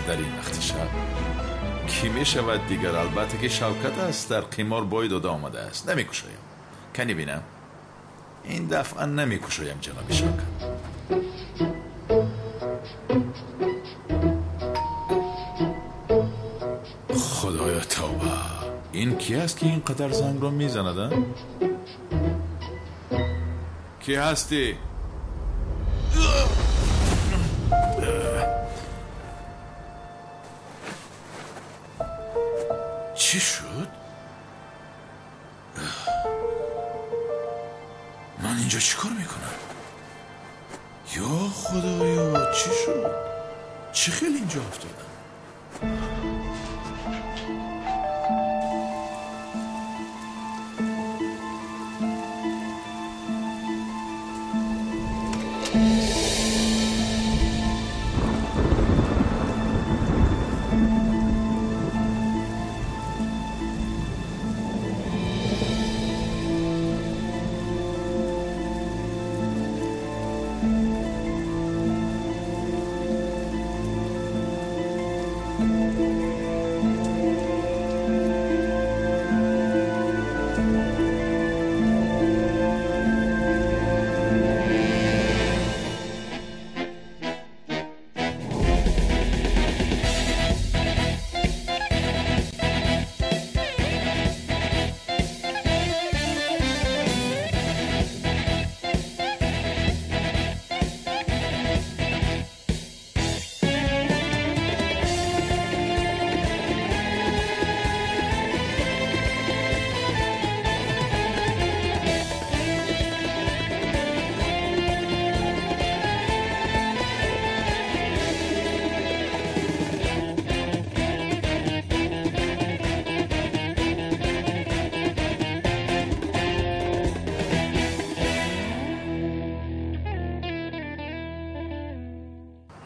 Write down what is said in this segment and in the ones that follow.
در این وقت شب کی می شود دیگر؟ البته که شوکت است در قمار باید و آمده است. نمی کشایم. کنی بینم این دفعه نمی کشایم جناب شوکت. خدایا توبه، این کی است که اینقدر زنگ رو می زند؟ کی هستی؟ چی شد؟ من اینجا چی کار میکنم؟ یا خدایا چی شد؟ چی خیلی اینجا افتادم؟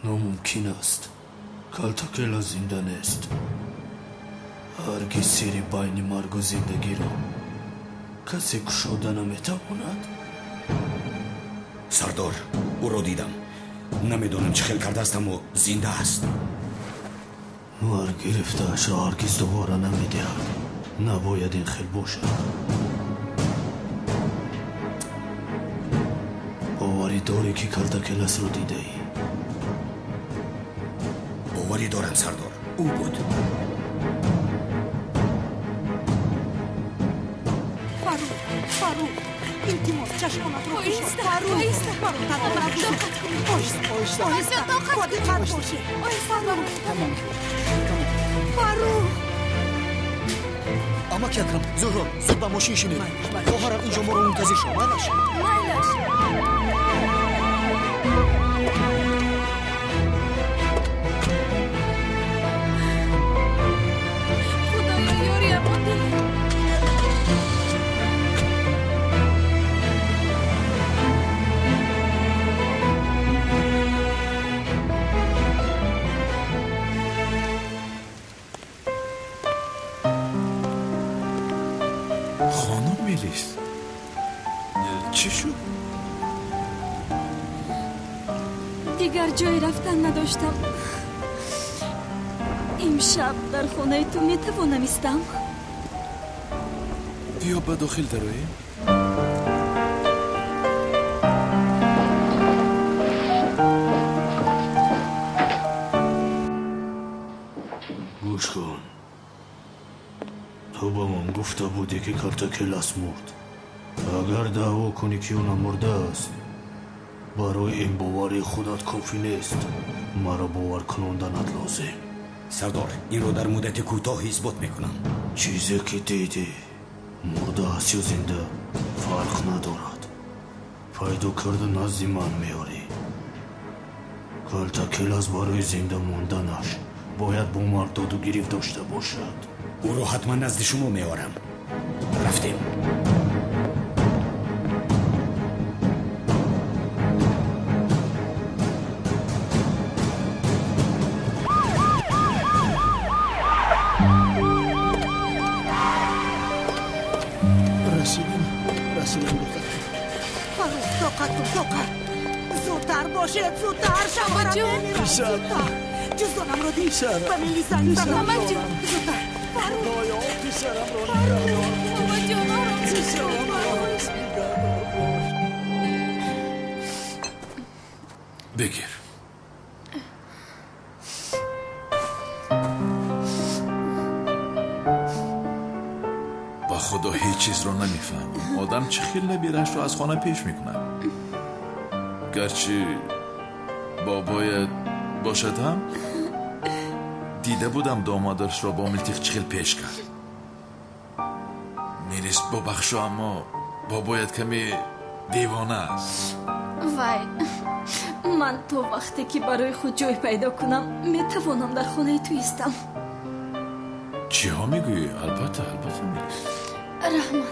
ناممکن است. کالتاکلا زنده نیست. هرگز سری بین مرگ و زندگی را کسی گشوده نمیتواند. سردار، او را دیدم. نمیدانم چه خیل کرده است اما زنده است. مرگ گرفته‌اش را هرگز دوباره نمیدهد. نباید این خیل باشد. باوری داری که کالتاکلاس را دیده ای؟ باوری دارم سردار، او بود. فاروق التماس چشمانت رو بشو. فاروق اما که اکرم زهرا زود به ماشین شینید. خواهرم اینجا ما رو منتظر شو. مایلش خدایا یاری امانده. چی شد؟ دیگر جای رفتن نداشتم. امشب در خانه تو میتوانم ایستم؟ بیا به داخل درویم. گوش کن. تو با من گفته بودی که کارت کلاس مرد. اگر دعوا کنی که اونم مرده است، برای این باوری خودت کافی نیست. مرا باور کناندنت لازم. سردار، این رو در مدت کوتاه اثبات میکنم. چیزی که دیدی مرده است یا زنده فرق ندارد. پیدا کردن نزد من میاری. کارت کلاس برای زنده ماندنش باید با مرد داد و گریفت داشته باشد. او رو حتما نزد شما میارم. رفتیم. رسیدیم فاروق طاقت زودتر باشید، زودتر شما جون. زودتر جزدانم رو دید و میلیزن محمد جون. زودتر فاروق پسرم رو نگردار. محمد جون بگیر. با خدا هیچ چیز رو نمیفهم. آدم چه خیلی بیرش رو از خانه پیش میکنم. گرچه بابایت باشد هم دیده بودم دامادرش را با ملتیق چخیل پیش کرد. میریست ببخشو، اما بابایت کمی دیوانه است. وای، من تو وقتی که برای خود جای پیدا کنم میتوانم در خانه تو ایستم. چی ها میگویی؟ البته میریست. رحمت.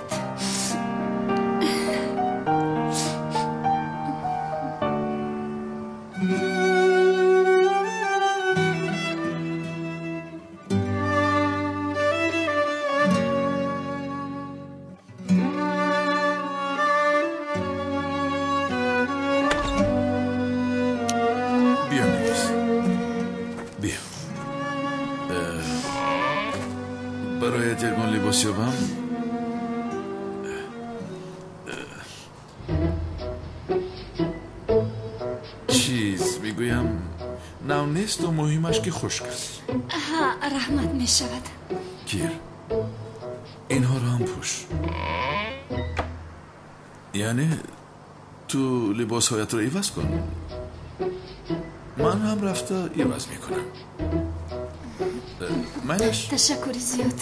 برای یگان لباس یابم. چیز میگویم نو نیست و مهمش که خشک است. ها، رحمت میشود. گیر اینها را هم پوش. یعنی تو لباس هایت را عوض کن، من هم رفته عوض میکنم. منش تشکری زیاد.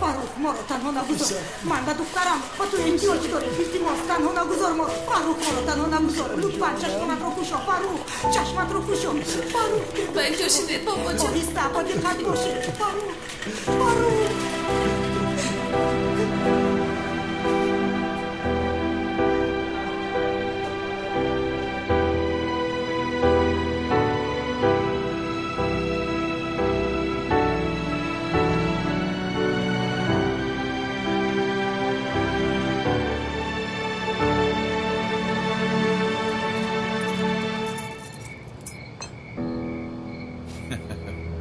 فاروق ما رو تنها نگذار. من و دخترم با تو احتیاج داریم. التماس تنها نگذار ما. فاروق ما رو تنها نگذار. لطفا چشمت رو پوشو فاروق. چشمت رو پوشو فاروق. باید جوشیدید بابا جان. آهسته با دقت باشید فاروق.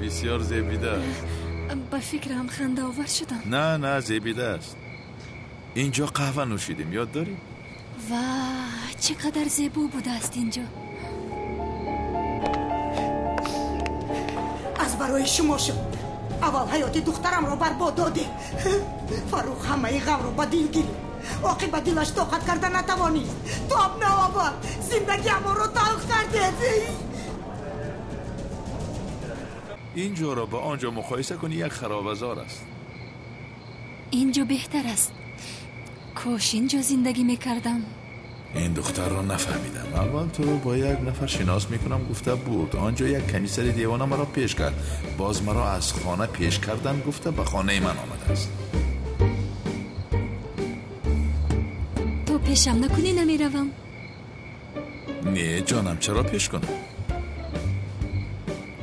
بسیار زیبیده است. با فکرم خنده آور شدم. نه زیبیده است. اینجا قهوه نوشیدیم، یاد داری؟ واه، چقدر زیبا بوده است اینجا. از برای شما شد. اول حیات دخترم رو برباد داده. فاروق همه غم رو با دل گیرید. عاقبت دلش طاقت کردن نتوانید. تاب نآورد. زندگی ما رو تلخ کرده. اینجا را با آنجا مقایسه کنی یک خرابه‌زار است. اینجا بهتر است. کاش اینجا زندگی میکردم. این دختر را نفهمیدم. اول تو رو با یک نفر شناس میکنم گفته بود. آنجا یک کنیسر دیوانه مرا پیش کرد. باز مرا از خانه پیش کردن گفته به خانه من آمده است. تو پیشم نکنی نمیروم. نه جانم، چرا پیش کنم؟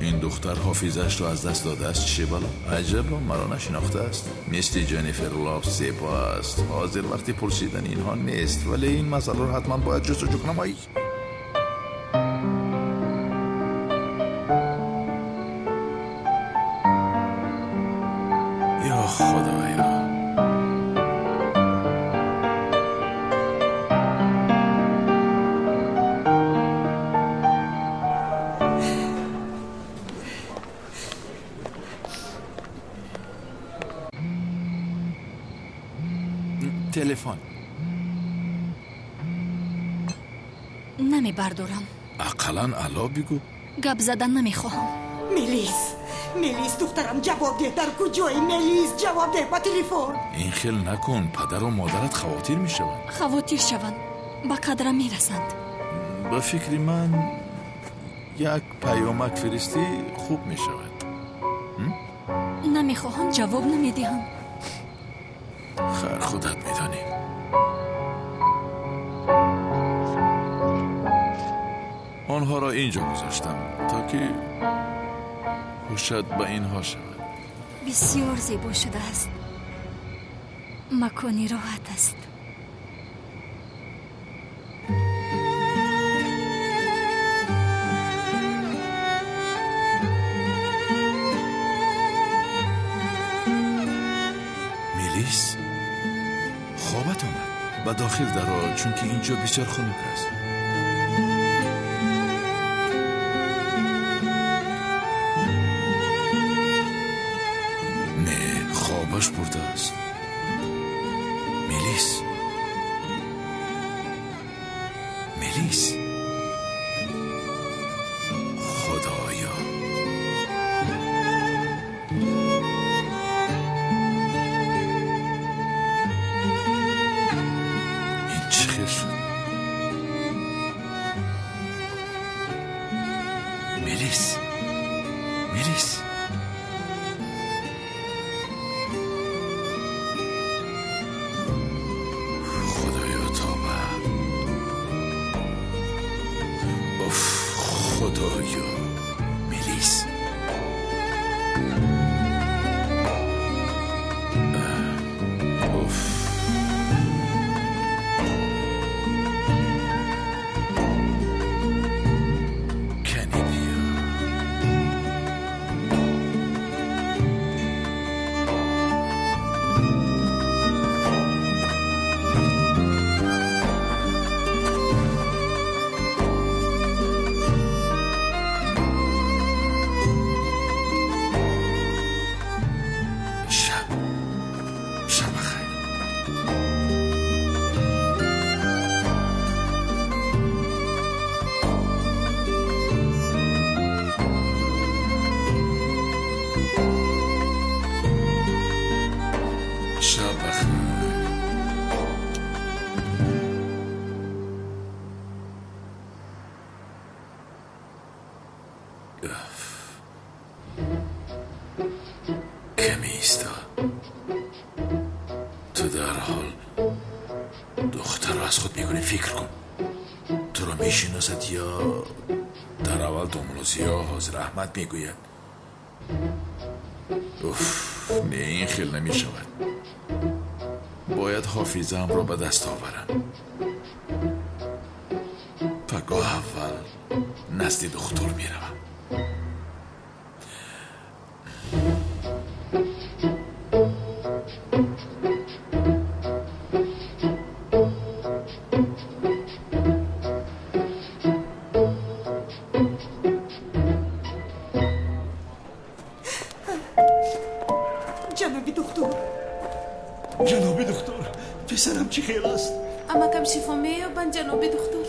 این دختر حافظش رو از دست داده است. چه بلا؟ عجبا، مرا نشناخته است. مثل جنیفر لوف زیبا است. حاضر وقتی پرسیدن اینها نیست، ولی این مسئله رو حتما باید جستجو کنم. یا خدایا. تلفن نمیبردارم. اقلا الا بگو. گپ زدن نمیخواهم. ملیس دخترم جواب ده. در کجایی ملیس؟ جواب ده با تلفن. این خیل نکن، پدر و مادرت خواتیر میشوند. خواتیر شوند، با قدرم میرسند. به فکر من یک پیامک فرستی خوب میشود. نمیخواهم، جواب نمیدهم. خیر، خودت میدانی. آنها را اینجا گذاشتم تا که خوشت به اینها شود. بسیار زیبا شده است. مکانی راحت است. میلیس، خوابت آمد. به داخل درآ، چون که اینجا بسیار خنک است. نه، خوابش برده است. میلیس، میلیس، خدایا. این چه خیل شد؟ میلیس، میلیس، خدایا. میلیس، کنی بیا. کمی ایستا. تو در حال دختر رو از خود میکنی. فکر کن، تو رو میشناسد یا در اول دوملوزی ها حاضر احمد میگوید. نه، این خیل نمیشود. باید حافظم را به دست آورم. پگاه اول نزد دکتر میروم. جناب دکتر، پسرم چی خیل است؟ اما کم شفا می‌یابند جناب دکتر.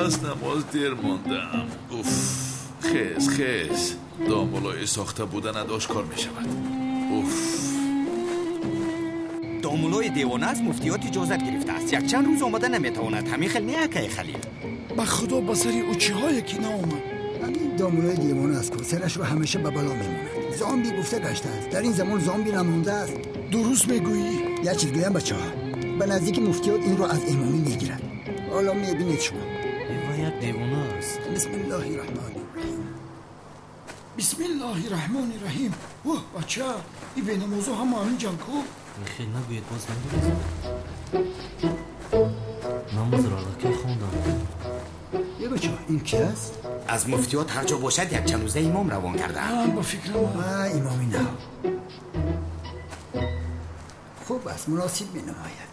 از نماز دیر ماندم. خیز دامولای ساخته بودن آشکار می شود. دامولای دیوانه از مفتیات اجازت گرفته است. یک چند روز آمده نمیتواند. همین خیل نیاکه خلیل. با خدا بسری او چی های که نامد. همین دامونای دیوانه از سرش رو همیشه به بلا میموند. زامبی گفته گشته است. در این زمان زامبی نمونده است. درست میگویی. یه چیز گویم بچه ها، به نزدیک مفتیات این رو از امامی میگیرن. حالا میبینید شما. این یک دیوانه است. بسم الله الرحمن الرحیم. بسم الله الرحمن الرحیم. اوه بچه این به نمازو هم همین جان کو. خیلی نگوید باز من بگذارم. نماز را که خوندم. یه بچه این کی است؟ از مفتیات هر جا باشد یک چند روزه امام روان کرده. با فکرم امامی نه. خوب است، مناسب می نماید.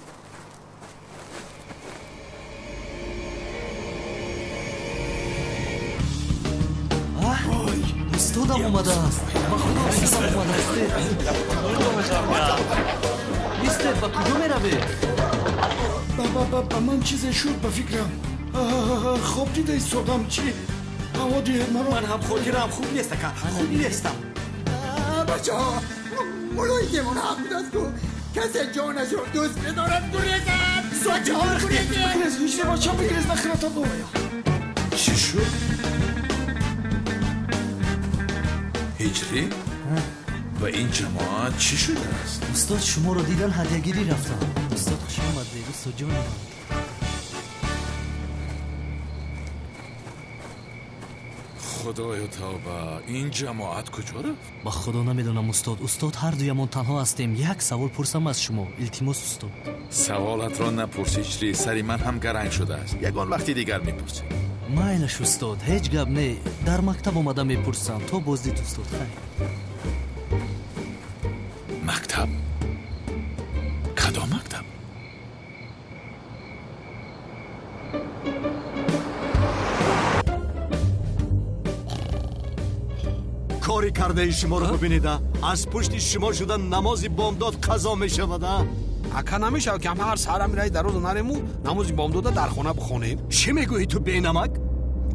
استادم اومده است. با خدا استادم اومده است. نیسته با کجا میروی؟ با من چیزی شد با فکرم. خوب دیده استادم چی؟ هوا دید من هم خودگیرم خوب نیسته که خوب نیستم. بچه ها مولای دیوانه هم بود است که کسی جانش رو دوست بدارد گریزد. سوچه ها گریزد. بگریز هیچ بچه ها بگریز نخیرتا باید. چی شد؟ هجری؟ و این جماعت چی شده است؟ استاد شما رو دیدن هدیه‌گیری رفتم. استاد خوش آمد دیگه استاد جان. خدایا توبه، این جماعت کجا رفت؟ با خدا نمیدونم استاد هر دویمون تنها هستیم. یک سوال پرسم از شما التماس استاد. سوالت را نپرسی چری، سری من هم گرنگ شده است. یگان وقتی دیگر میپرسی. مایلش استاد هیچ گپ نه. در مکتب اومده میپرسم تو بازدید استاد. خیر مکتب؟ کدام مکتب؟ کاری کرده شما رو ببینید. از پشت شما شدن نماز بامداد قضا می شود. اکا نمیشه که هر سهر میرایی در روز نرمو نماز بامداد در خانه بخونیم. چی میگویی تو بینمک؟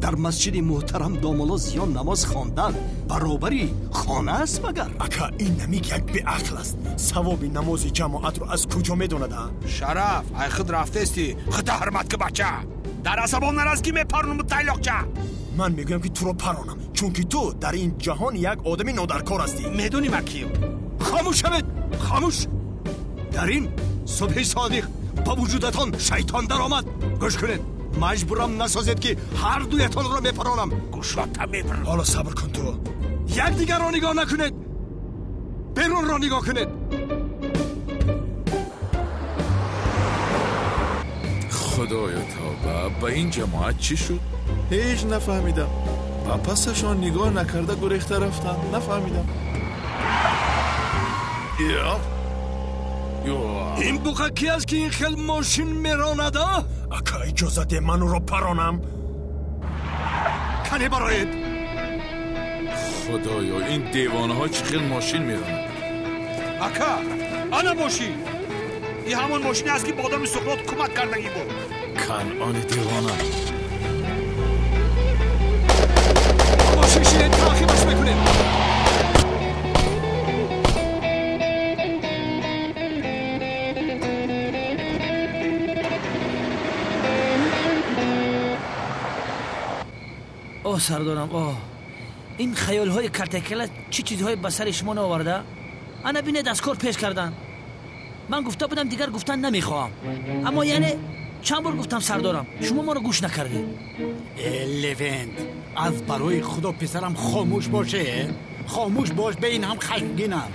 در مسجد محترم دامالا زیان نماز خواندن برابری خانه است مگر؟ اکا این نمیگ یک به عقل است. ثواب نماز جماعت رو از کجا میدوند؟ شرف ای خود رفته استی خود حرمت که بچه در عصبان نرازگی میپرنم تایلاق چه. من میگویم که تو رو پرانم چون که تو در این جهان یک آدم نادرکار هستی. میدونی مکیم. خاموش شوید، خاموش. در این صبح صادق با وجودتان شیطان در آمد. گوش کنید، مجبورم نسازید که هر دویتان را میپرانم. گوشواتم میپرانم. حالا صبر کن تو. یک دیگر را نگاه نکنید، بیرون را نگاه کنید. خدایا توبه، با این جماعت چی شد؟ هیچ نفهمیدم. و پسشان نگاه نکرده گریخته رفتن. نفهمیدم. این بوقه کی است که این خیل ماشین میراند؟ اکا اجازت منو رو پرانم. کنی برایت. خدایا این دیوانه ها چی خیل ماشین میرانند. اکا آنا ماشین این همون ماشینی است که بادام سقراط کمک کردگی بود. کنعان دیوانه. ماشین شیرین تعقیبش میکنیم. اوه سردارم اوه این خیال های کرتکل چی چیزهای به سر شما نآورده؟ انا بینه دستکار پیش کردن. من گفته بودم دیگر گفتن نمیخواهم، اما یعنی چند بار گفتم سردارم شما ما رو گوش نکردید. لوند از برای خدا پسرم خاموش باشه. خاموش باش، به این هم خشمگینم.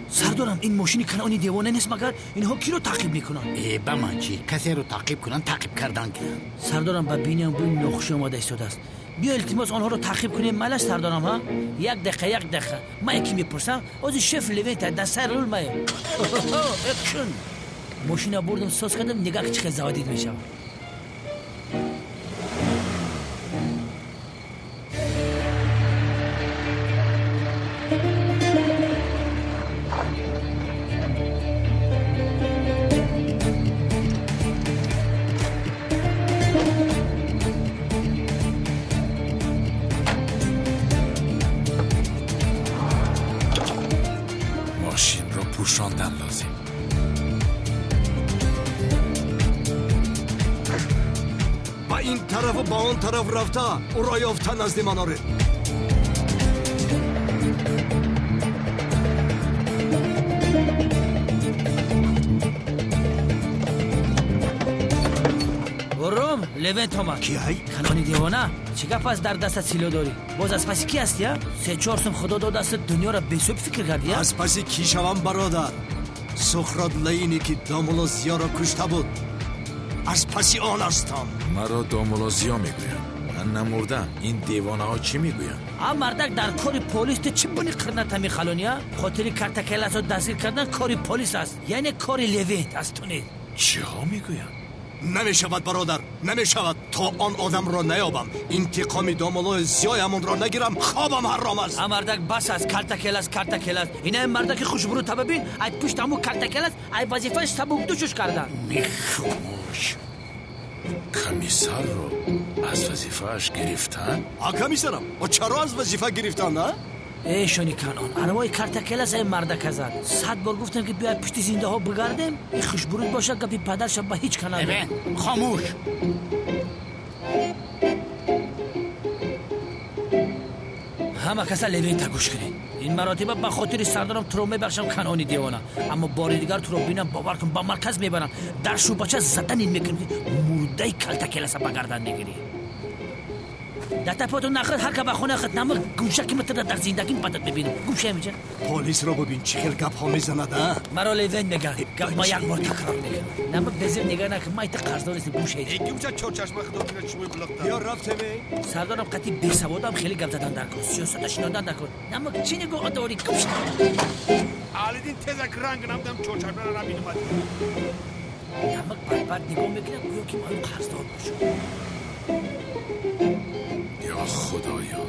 سردارم این ماشین کنعانی دیوانه نیست مگر؟ اینها کی رو تعقیب میکنن؟ به من چی؟ کسی رو تعقیب کنن تعقیب کردن که. سردارم با بینیم بوی نقشه آماده ایستاده است. بیا التماس آنها رو تعقیب کنیم ملش سردارم ها. یک دقیقه من یکی میپرسم از شف لوینت دست سر رول مایم. اکشن. ماشین بردم ساز کردم نگاه که چقدر زوادید میشم. درخشاندن لازم. با این طرف و با اون طرف رفته او را یافته نزد مناره. برم لونت اومد. کی هی؟ کنانی دیوانه چی گپ است در دست سیلو داری؟ باز از پسی کی هستی؟ 3-4 سم خدا داد دست دنیا را بسوب فکر کردی؟ از پسی کی شوم برادر؟ سخرات لینی که دامولازیا را کشته بود از پسی آن هستم. مرا دامولازیا میگویم. من نمردم. این دیوانه ها چی میگویم؟ مردک در کاری پلیس تو چی بونی قرنت همی خلونیا؟ خاطری کارتکلس رو دستگیر کردن کاری پلیس است، یعنی کاری لونت است. تو نه چی ها میگویم؟ نمی شود برادر، نمی شود. تا آن آدم را نیابم انتقام دامولازیایمون را نگیرم خوابم حرام است. مردک بس است. کارتکلس اینا مردک خوشبرو تا ببین ای پشت همو کارتکلس ای وظیفه‌اش سبک دوشش کردن. خاموش. کمیسر رو از وظیفه‌اش گرفتن؟ کمیسرم و چرا از وظیفه گرفتن نه؟ ای شونی کنان اروای کارتکلس این مردک زد. 100 بار گفتم که بیاید پشت زنده ها بگردیم این خوشبرود باشه گپی پدرش با هیچ کنه. ببین خاموش. همه کسا لونت گوش کنین. این مراتبه به خاطر سردارم تو رو میبخشم کنانی دیوانه، اما بار دیگر تو رو بینم باور کن با مرکز میبرم در شوباچه زدن این میکنم که مرده کلتکلس بگردن نگیری. در تپاتون نخرد هر که بخونه خد نمه گوشه که متر در زندگی بدت ببینم. گوشه میجه پلیس رو ببین چه خیل گپ ها میزنده. مرا لونت میگن گپ ما یک بار تکرار میکنم. نمه بزیر نگه نکن ما ایت قرضدار نیستیم. گوشه ایجه گوشه چور چشمه خدا میره چوی بلغتا یا رفته می سردارم قطعی بی سوادم خیلی گپ زدن در کن سیاستش نادن نکن. نمه چی نگاه داری گوشه آلیدین تزک رنگ نمدم چور چشمه را بینم. نمه بعد نگاه میکنه گویا که ما قرضدار باشم. یا خدایا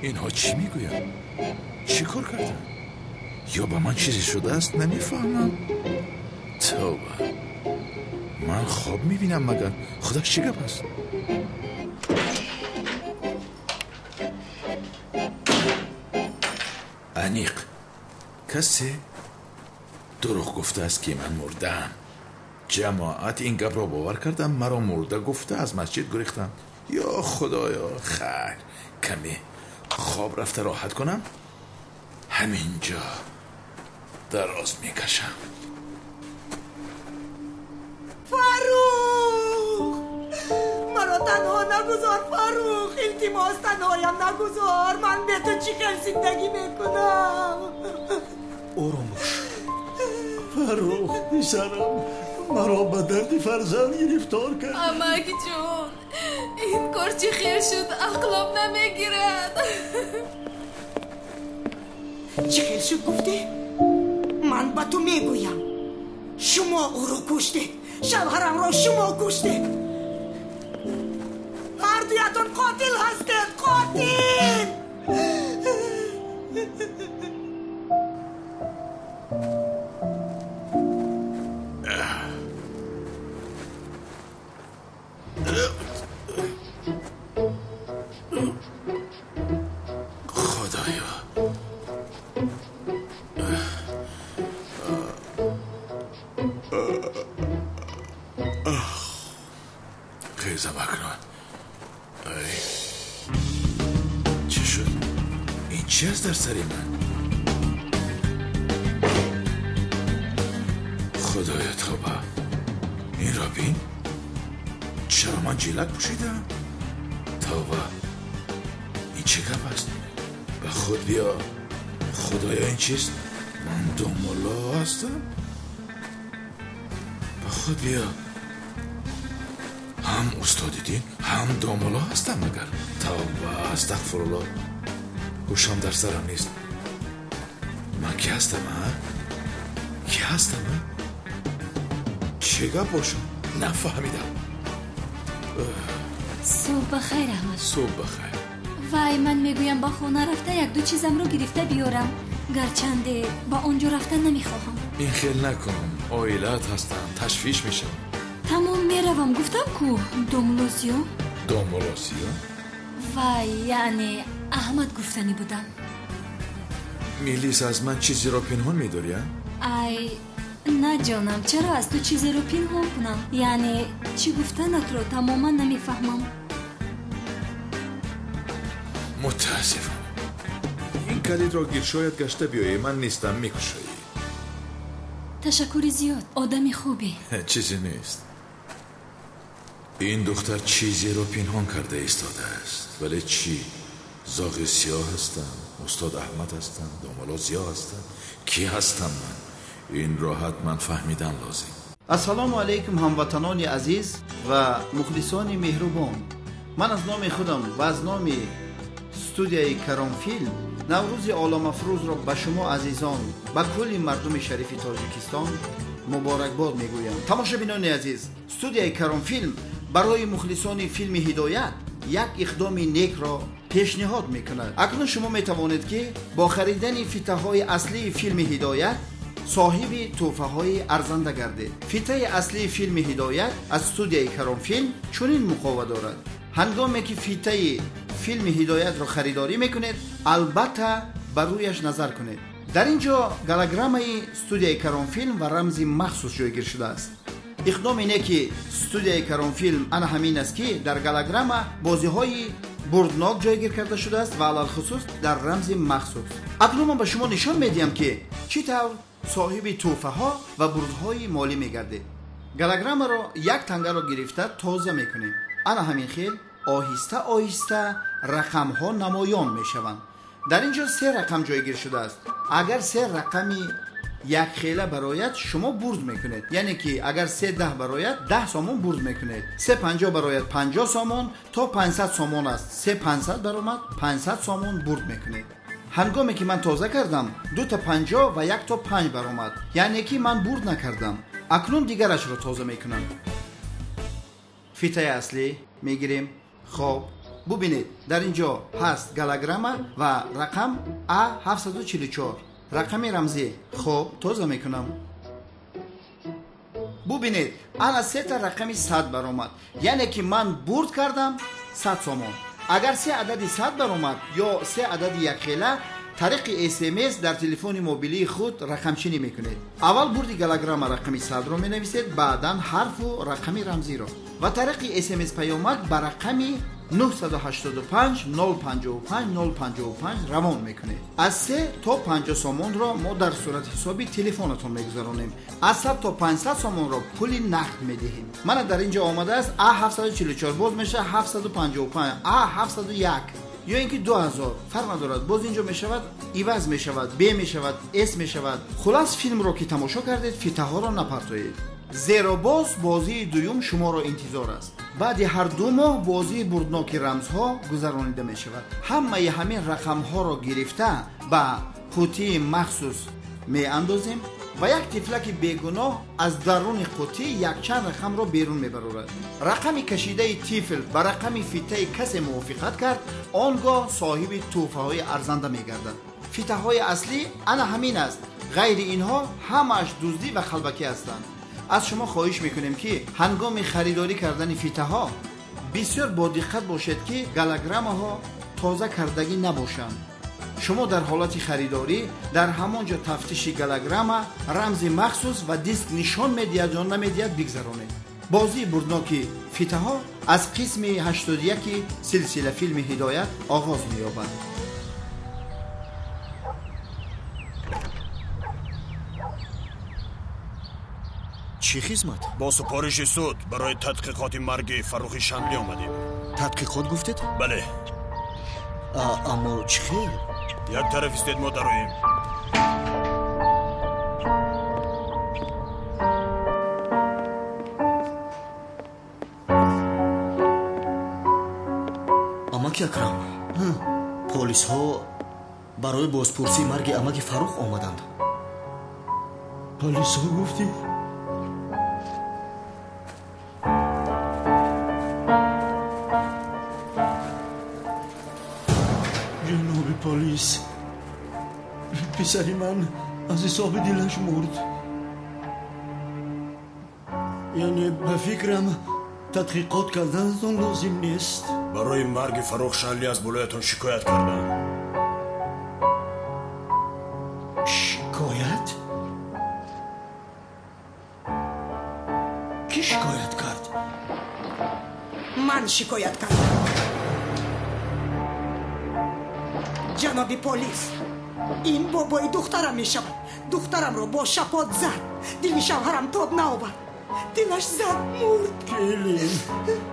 اینها چی میگویم؟ چی کار کردن؟ یا با من چیزی شده است نمیفهمم. توبه من خواب میبینم مگر خدا چی گپ است؟ انیق کسی دروغ گفته است که من مردم. جماعت این گپ را باور کردم مرا مرده گفته از مسجد گریختم. یا خدایا خیر کمی خواب رفته راحت کنم. همینجا دراز میکشم. فاروق مرا تنها نگذار فاروق، التماس تنهایم نگذار. من به تو چی خیل زندگی میکنم. آرام باش فاروق پسرم، مرا به درد فرزند گرفتار کرد. امک جون این کار چی خیل شد عقلم نمیگیرد. چی خیل شد گفته؟ من به تو میگویم شما او رو کشته، شوهرم را شما کشته. هر دویتون قاتل هستید. قاتل. خیزم اکنون. چی شد؟ این چی است در سری من؟ خدایا توبه. این را بین؟ چرا من جیلک پوشیدم؟ توبه این چه گپ است؟ به خود بیا. خدایا این چیست؟ من دومولا هستم؟ به خود بیا. هم استاد دین هم دامولا هستم مگر؟ توبه استغفرالله. هوشم در سرم نیست. من کی هستم ها؟ کی هستم ها؟ چه گپ باشم؟ نفهمیدم. صبح بخیر احمد. صبح بخیر. وای من میگویم با خونه رفته یک دو چیزم رو گرفته بیارم، گرچنده با اونجا رفتن نمیخواهم. این خیل نکنم، آیلت هستم، تشویش میشم. تمام میروم. گفتم کو دومولوزیو؟ دومولوزیو؟ وای یعنی احمد گفتنی بودم. میلیس از من چیزی را پنهان میداری؟ ای نه جانم، چرا از تو چیزی رو پنهان کنم؟ یعنی چی گفتنت رو تماما نمیفهمم. متاسفم. این کلید را گیر شاید گشته بیایی. من نیستم، میکشایی. تشکر زیاد، آدمی خوبی. چیزی نیست. این دختر چیزی رو پنهان کرده ایستاده است. ولی چی؟ زاغ سیاه هستم، استاد احمد هستم، دامالا زیاه هستم. کی هستم من؟ این را حتما فهمیدن لازم. السلام علیکم هموطنان عزیز و مخلصان مهربان. من از نام خودم و از نام استودیوی کرام فیلم نوروز عالم افروز را به شما عزیزان و کل مردم شریف تاجیکستان مبارکباد میگویم. تماشابینان عزیز، استودیوی کرام فیلم برای مخلصان فیلم هدایت یک اقدام نیک را پیشنهاد میکند. اکنون شما میتوانید که با خریدن فیته های اصلی فیلم هدایت صاحب تحفه های ارزنده گردید. فیته اصلی فیلم هدایت از استودیوی کرام فیلم چنین مقوا دارد: هنگامی که فیته فیلم هدایت را خریداری میکنید البته بر رویش نظر کنید. در اینجا گالوگرامای استودیوی کرام فیلم و رمز مخصوص جایگیر شده است. اقدام اینه که استودیوی کرام فیلم آن همین است که در گالوگراما بازی های بردناک جایگیر کرده شده است و علل خصوص در رمز مخصوص. اکنون من به شما نشان میدیم که چطور صاحب تحفه ها و بردهای مالی میگرده. گالوگراما را یک تنگه را گرفته تازه میکنیم. آن همین خیل آهسته آهسته رقم ها نمایان میشوند. در اینجا 3 رقم جایگیر شده است. اگر 3 رقمی یک خیله برایت شما برد میکنید، یعنی که اگر 310 برایت 10 سامان برد میکنید. 350 برایت 50 سامان تا 500 سامان است. 3500 برآمد 500 سامان برد میکنید. هنگامی که من تازه کردم 2 تا 50 و 1 تا 5 برآمد، یعنی که من برد نکردم. اکنون دیگرش رو تازه میکنم. فیته اصلی میگیریم. خب ببینید در اینجا هست گالوگراما و رقم A744 رقم رمزی. خب تازه میکنم. ببینید الان 3 تا رقم 100 برآمد، یعنی که من برد کردم 100 سامان. اگر 3 عدد 100 برآمد یا 3 عدد یک خیله طریق SMS در تلفن موبیلی خود رقم چینی میکنید. اول برد گالوگراما رقم 100 رو مینویسید، بعدا حرف و رقم رمزی رو و طریق SMS پیامک به رقم 985 055 055 روان میکنید. از 3 تا 50 سامان را ما در صورت حسابی تلفنتون میگذارونیم. از 100 تا 500 سامان را پول نقد میدهیم. من در اینجا آمده است A744 باز میشه 755 A701 یا اینکه 2000 فرق ندارد. باز اینجا میشود ایواز میشود، ب میشود، اس میشود. خلاص فیلم رو که تماشا کردید فیته ها را نپرتایید، زیرا باز بازی دوم شما را انتظار است. بعد هر 2 ماه بازی بردناک رمزها گذرانیده می شود. همه همین رقم ها را گرفته به قوطی مخصوص می اندازیم و یک تفلک بیگناه از درون قوطی یک چند رقم را بیرون می برورد. رقم کشیده تیفل به رقم فیته کسی موافقت کرد، آنگاه صاحب تحفه های ارزنده می گردد. فیته های اصلی آن همین است، غیر اینها همش دزدی و خلبکی هستند. از شما خواهش میکنیم که هنگام خریداری کردن فیته ها بسیار با دقت باشید که گالوگراما ها تازه کردگی نباشند. شما در حالت خریداری در همانجا تفتیش گالوگراما رمز مخصوص و دیسک نشان میدهد یا نمیدهد بگذرانید. بازی بردناک فیته ها از قسم 81 سلسله فیلم هدایت آغاز می‌یابد. چی خدمت؟ با سپارش سود برای تحقیقات مرگ فروخ شملی آمدیم. تحقیقات گفتید؟ بله. اما چی خیر؟ یک طرف استید ما داریم. امک اکرم، پلیس ها برای بازپرسی مرگ امک فروخ آمدند. پلیس ها گفتی؟ جناب پلیس، پسری من از حساب دلش مرد. یعنی به فکرم تحقیقات کردنتون لازم نیست. برای مرگ فروخ شملی از بلایتون شکایت کردن. شکایت؟ شکایت کرد؟ من شکایت کردم. جناب پلیس، این بابای دخترم می شود. دخترم رو با شپات زد. دل شوهرم تاب نآورد. دلش زد مرد.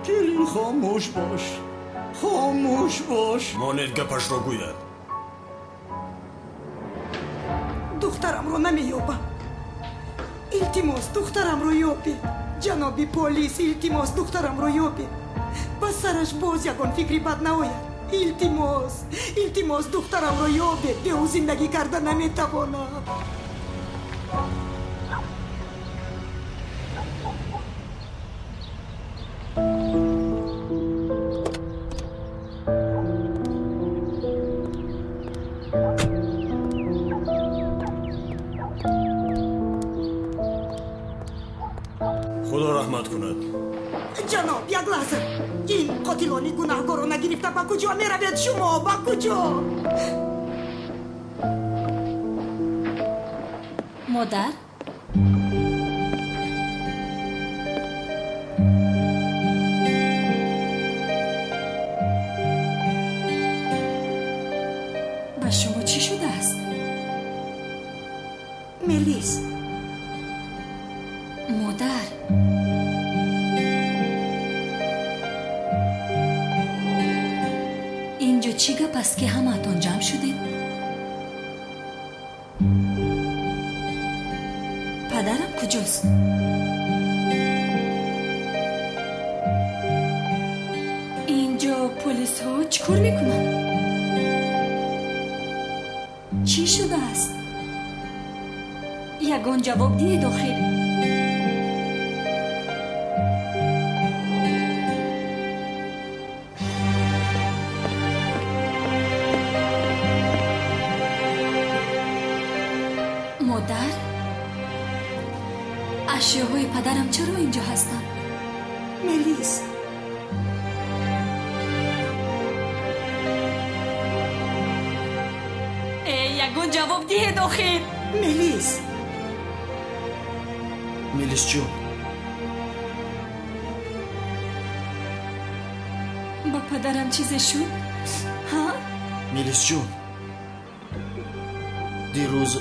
کلین خاموش باش. خاموش باش. مانر گپش رو گوید. دخترم رو نمییابم. التماس دخترم رو یابید. جناب پلیس، التماس دخترم رو یابید. با سرش باز یگان فکری بد نآید. التماس دخترم رو یابید. به او زندگی کردن نمیتوانم. خدا رحمت کند. جناب یک لحظه. این قاتلانی گناهکار رو نگرفته با کجا می روید شما؟ با کجا؟ مادر؟ با شما چی شده است؟ ملیس. مادر اینجا چی گپ است که همه‌تان جمع شدید؟ پدرم کجاست؟ اینجا پلیس ها چیکار میکنن؟ چی شده است؟ یگان جواب دیه داخل. مادر؟ اشیاهای پدرم چرا اینجا هستن؟ ملیس. یگان جواب دیه داخل. ملیس. ملیس جون، با پدرم چیزی شد؟ ها؟ ملیس جون، دیروز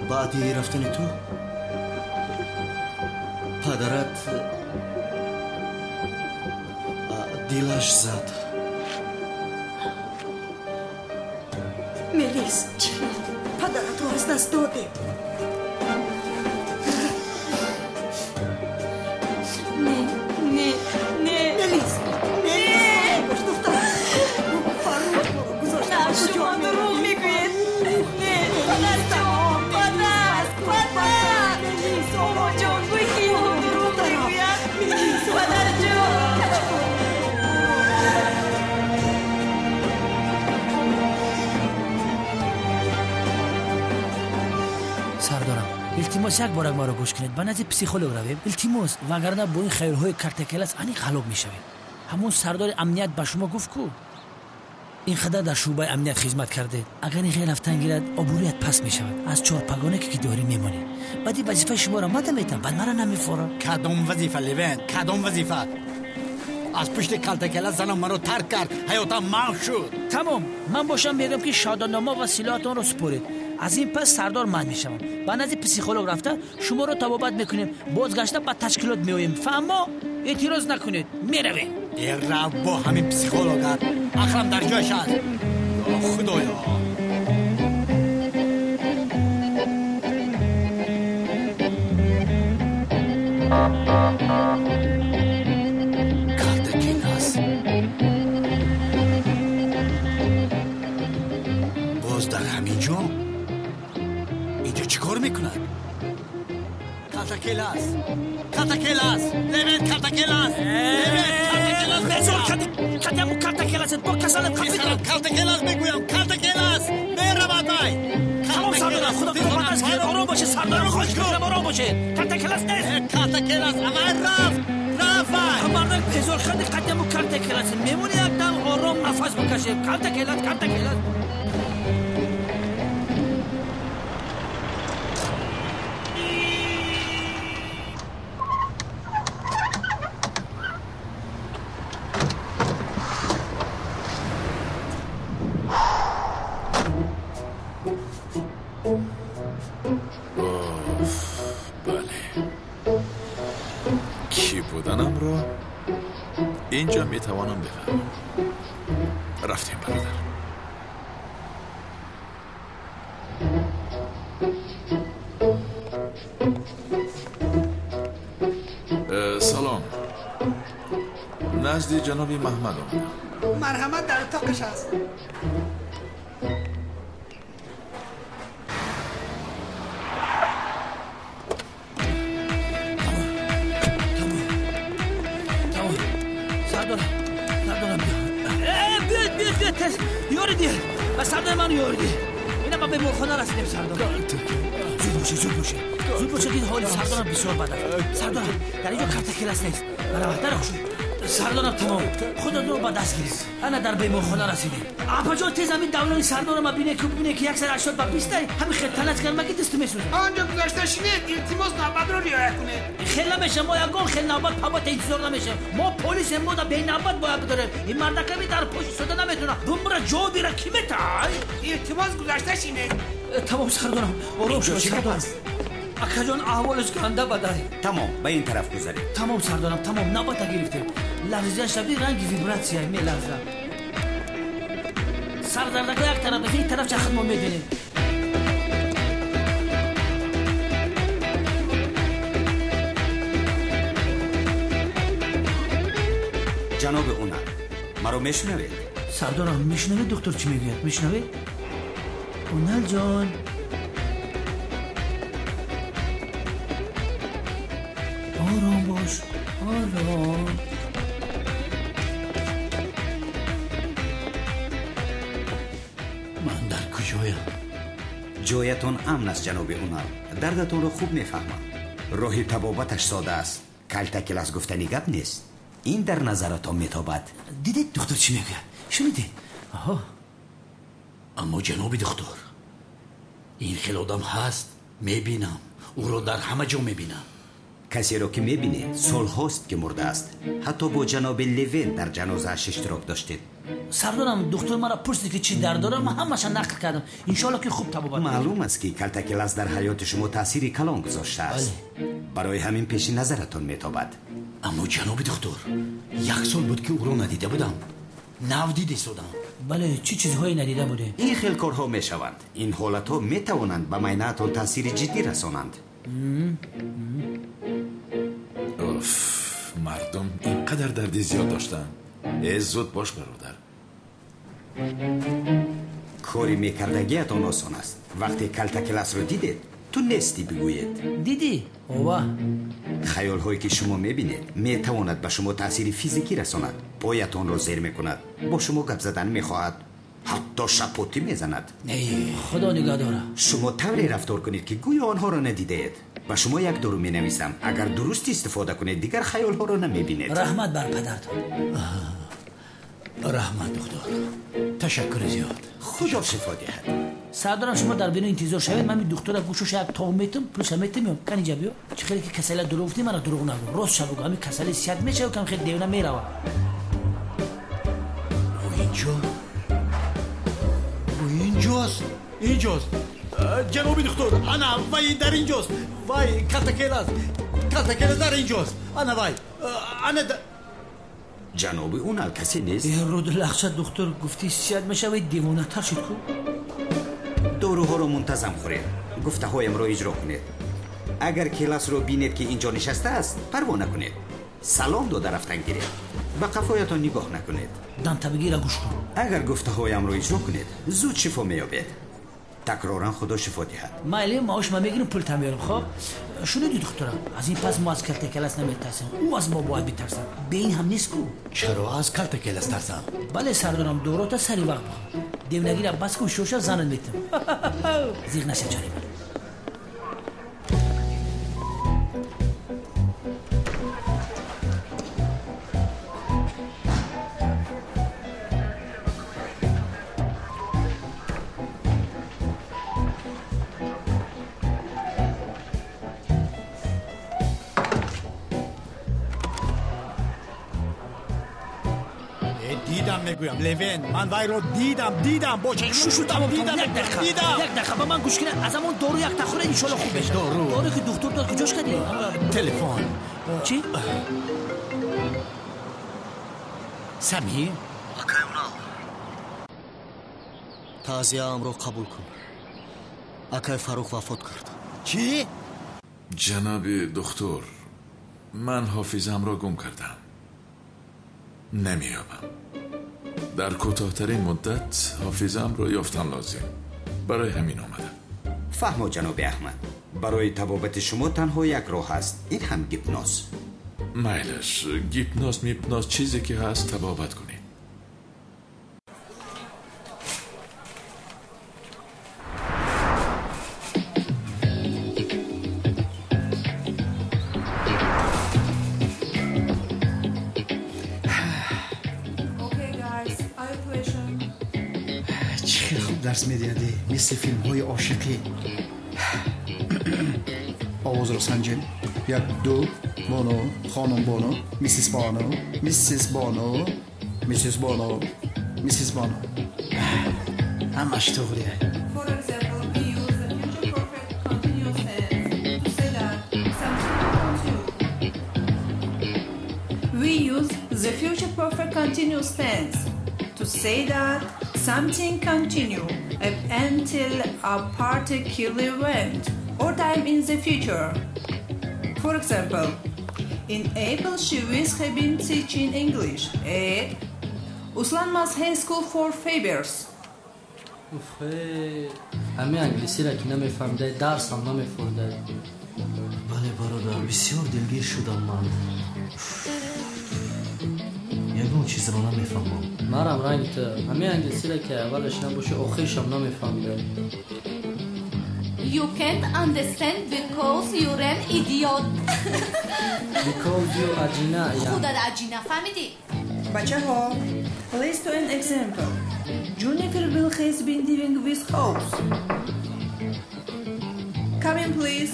بعدی رفتن تو پدرت دلش زد. ملیس، پدرت رو از دست داده. نه ملیس. باش دخترم. فاروق رو گذاشته. نه شما دروغ میگوید. نه پدر جان، پدر ماما جان گوی که اینو دروغ میگوید. پدر جان. سردارم التماس یک بار ما رو گوش کنید. با نزد پسیخولوگ رویم. التماس وگرنه با این خیرهای کارتکلاس انی خلاب میشویم. همون سردار امنیت به شما گفت کو این خدا در شعبه امنیت خدمت کرده. اگر این خیلی رفتن گیرد آبرویت پس میشود. از چهار پگانه که داری میمونی. بعدی وظیفه شما را ماده میتم. بعد مرا نمیفوره. کدام وظیفه لیون؟ کدام وظیفه؟ از پشت کلتکلاس زنم مرا ترک کرد. حیاتم محو شد. تمام. من باشم میگم که شادانامه و سلاحتان رو سپرید. از این پس سردار من میشم. با نزد پسیخولوگ رفته شما رو تبابت میکنیم. بازگشته با تشکیلات میویم. فهمو؟ اعتراض نکنید. میرویم. رو با همین پسیخولوگ اخرم در جایش هست. خدایا کلتکلاس باز در همین جا؟ اینجا چی کار میکند؟ کلتکلاس لیون کلتکلاس بزار کدیمو کلتکلاست با کسالت پسرم کلتکلاس میگویم کلتکلاس میروادای تمام سردار خدا قربان است که آرام باشه سردار خوش کنم آرام باشه کلتکلاس نیست کلتکلاس اما رفت مردم بزار کدیمو کلتکلاس میمونی یک دم آرام نفس بکشه کلتکلاس اینجا میتوانم بفهمم. رفتیم برادر. سلام. نزد جناب محمد آمدم. مرحمت در اتاقش هست. سردارم بیاد یاردی و سردار من یاردی اینا ما به مرخانه رسیدیم. سردار زود باشه دید حالی سردارم بسیار بده. سردارم در اینجا کارت کلاس نیست. برابر سردارم تمام خدا رو با دست گیرید. انا در به مرخانه رسیدیم. آپا جان تیز همین دولانی سردارم ببینه که 180 با 20 همین خطنت کردم که دست میسوزه. آنجا گذاشته شینه التماس نوبت رو رعایت کنه. خیلی نمیشه ما یگان خیلی نوبت پابات انتظار نمیشه. ما پلیس ما دا به نوبت باید بداریم. این مردکه می در پشت صدا نمیتونه. بمره جا بیره کی میتای؟ التماس گذاشته شینه. تمام سردارم آروم شو سردار. اکا جان احوالش گنده بده. تمام به این طرف گذاریم. تمام سردارم تمام نوبت گرفتیم. لرزش شبیه رنگ ویبراسیون میلرزه. سردردگاه یک طرف این طرف چه خدمت میبینیم. جناب اونر مرا میشنوید؟ سردارم میشنوید دکتر چی میگوید؟ میشنوید؟ اونر جان آرام باش آرام. من در کجایم؟ جایتون امن است جناب اونر. دردتون رو خوب میفهمم. راهی طبابتش ساده است. کلتک کلاس گفتنی گپ نیست. این در نظرتان میتابد. دیدید دکتر چی میگه؟ شنیدید؟ آها. اما جناب دکتر این خیلی آدم هست میبینم. او رو در همه جا میبینم. کسی رو که میبینید سال هاست که مرده است. حتی با جناب لوین در جنازه‌اش اشتراک داشتید. سردارم دکتر مرا پرسید که چی درد دارم. من همش نقل کردم. انشالله که خوب طبابت. معلوم است که کلتک کلاس در حیات شما تأثیری کلان گذاشته است. برای همین پیش نظرتون میتابد. اما جناب دکتر 1 سال بود که او رو ندیده بودم. دیده شدم. بله چی چیزهایی ندیده بوده؟ این خیلی کارها میشوند. این حالت ها میتوانند به معاینه‌تان تأثیر جدی رسانند. مردم اینقدر دردی زیاد داشتن. زود باش برادر. کاری میکردگیتان آسان است. وقتی کلتک کلاس رو دیدید تو نیستی بگویید. دیدی؟ اوه. خیال هایی که شما میبینید میتواند به شما تأثیر فیزیکی رساند. پایتان رو زیر میکند. با شما گپ زدن میخواهد. حتی شپوتی میزند. خدا نگاه داره. شما طوری رفتار کنید که گویا آنها را ندیدید. و شما یک دورو می نویسم. اگر درست استفاده کنید دیگر خیال ها رو نمیبینید. رحمت بر پدرتان. رحمت دکتر. تشکر زیاد. خدا شفا دهد. سردارم شما در بینو انتظار شوید. من دکتر گوشش یک تا میتم پلوس میتم کن اینجا بیو. چه خیلی که کسل دروغ گفتی من دروغ نگو. راست شو بگو. همین کسل سیاد میشه و کم خیلی دیونه میره. و اینجاست جناب دکتر. انا وای در اینجاست. وای کلتک کلاس در اینجاست. انا وای انا جناب اونال کسی نیست؟ این رو لخشت دکتر گفتی سیاد میشه و دیوانه تر شد. کو دوروها رو منتظم خورید. گفته هایم رو اجرا کنید. اگر کلاس رو بینید که اینجا نشسته است پروا نکنید. سلام داده رفتن گیرید. به قفایتان نگاه نکنید. دم بگیر گوش کن. اگر گفته هایم رو اجرا کنید زود شفا میابید. تکرارا خدا شفا دهد. مالی ماش ما میگیریم پول تمیارم. خب شنیدی دکترم از این پس ما از کلتک کلاس نمیترسم. او از ما باید بترسم. به این هم نیست کو. چرا از کلتک کلاس ترسم؟ بله سردارم دورات سری وقت دیونگی را بس کو شوشا زنن میتم. زیغ نشه جاری من. میگویم لوین من وای رو دیدم با چشمم دیدم. یک دقیقه با من گوش کن. از همون دارو یک تخوره ان شاء الله خوب بشه. دارو که دکتر داد کجاش کردی؟ تلفن چی؟ سمی؟ اکایونال تعزیه ام رو قبول کن. اکای فاروق وفات کرد. چی؟ جناب دکتر، من حافظم را گم کردم. نمیابم. در کوتاه‌ترین مدت حافظم را یافتن لازم. برای همین آمدم. فهمو جناب احمد، برای تبابت شما تنها یک راه است، این هم گیپنوز. میلش، گیپنوز چیزی که هست تبابت کنید. چه خوب درس میدیدی مثل فیلم های عاشقی. آواز رو سنجیم. 1 2 بانو، خانم بانو، میسیس بانو، میسیس بانو، میسیس بانو، میسیس بانو. همش طوریه. For example, we use the future perfect continuous tense to say that something continue. We use the future perfect continuous tense to say that something continue until a particular event or time in the future. For example, in April she will have been teaching English at Uslan High School for 5 years. همه انگلیسی را که نمیفهمیده درس هم نمیفهمیده. بله برادر، بسیار دلگیر شدم من. یگون چیز رو نمیفهمم. مرم رنگ تو همه انگلیسی را که اولش نباشه آخرش هم نمیفهمیده. You can't understand because you're an idiot. Because you're عجینه. خودت عجینه فهمیدی؟ بچه ها، let's do an example. Juniper Bill has been living with house. Come in, please.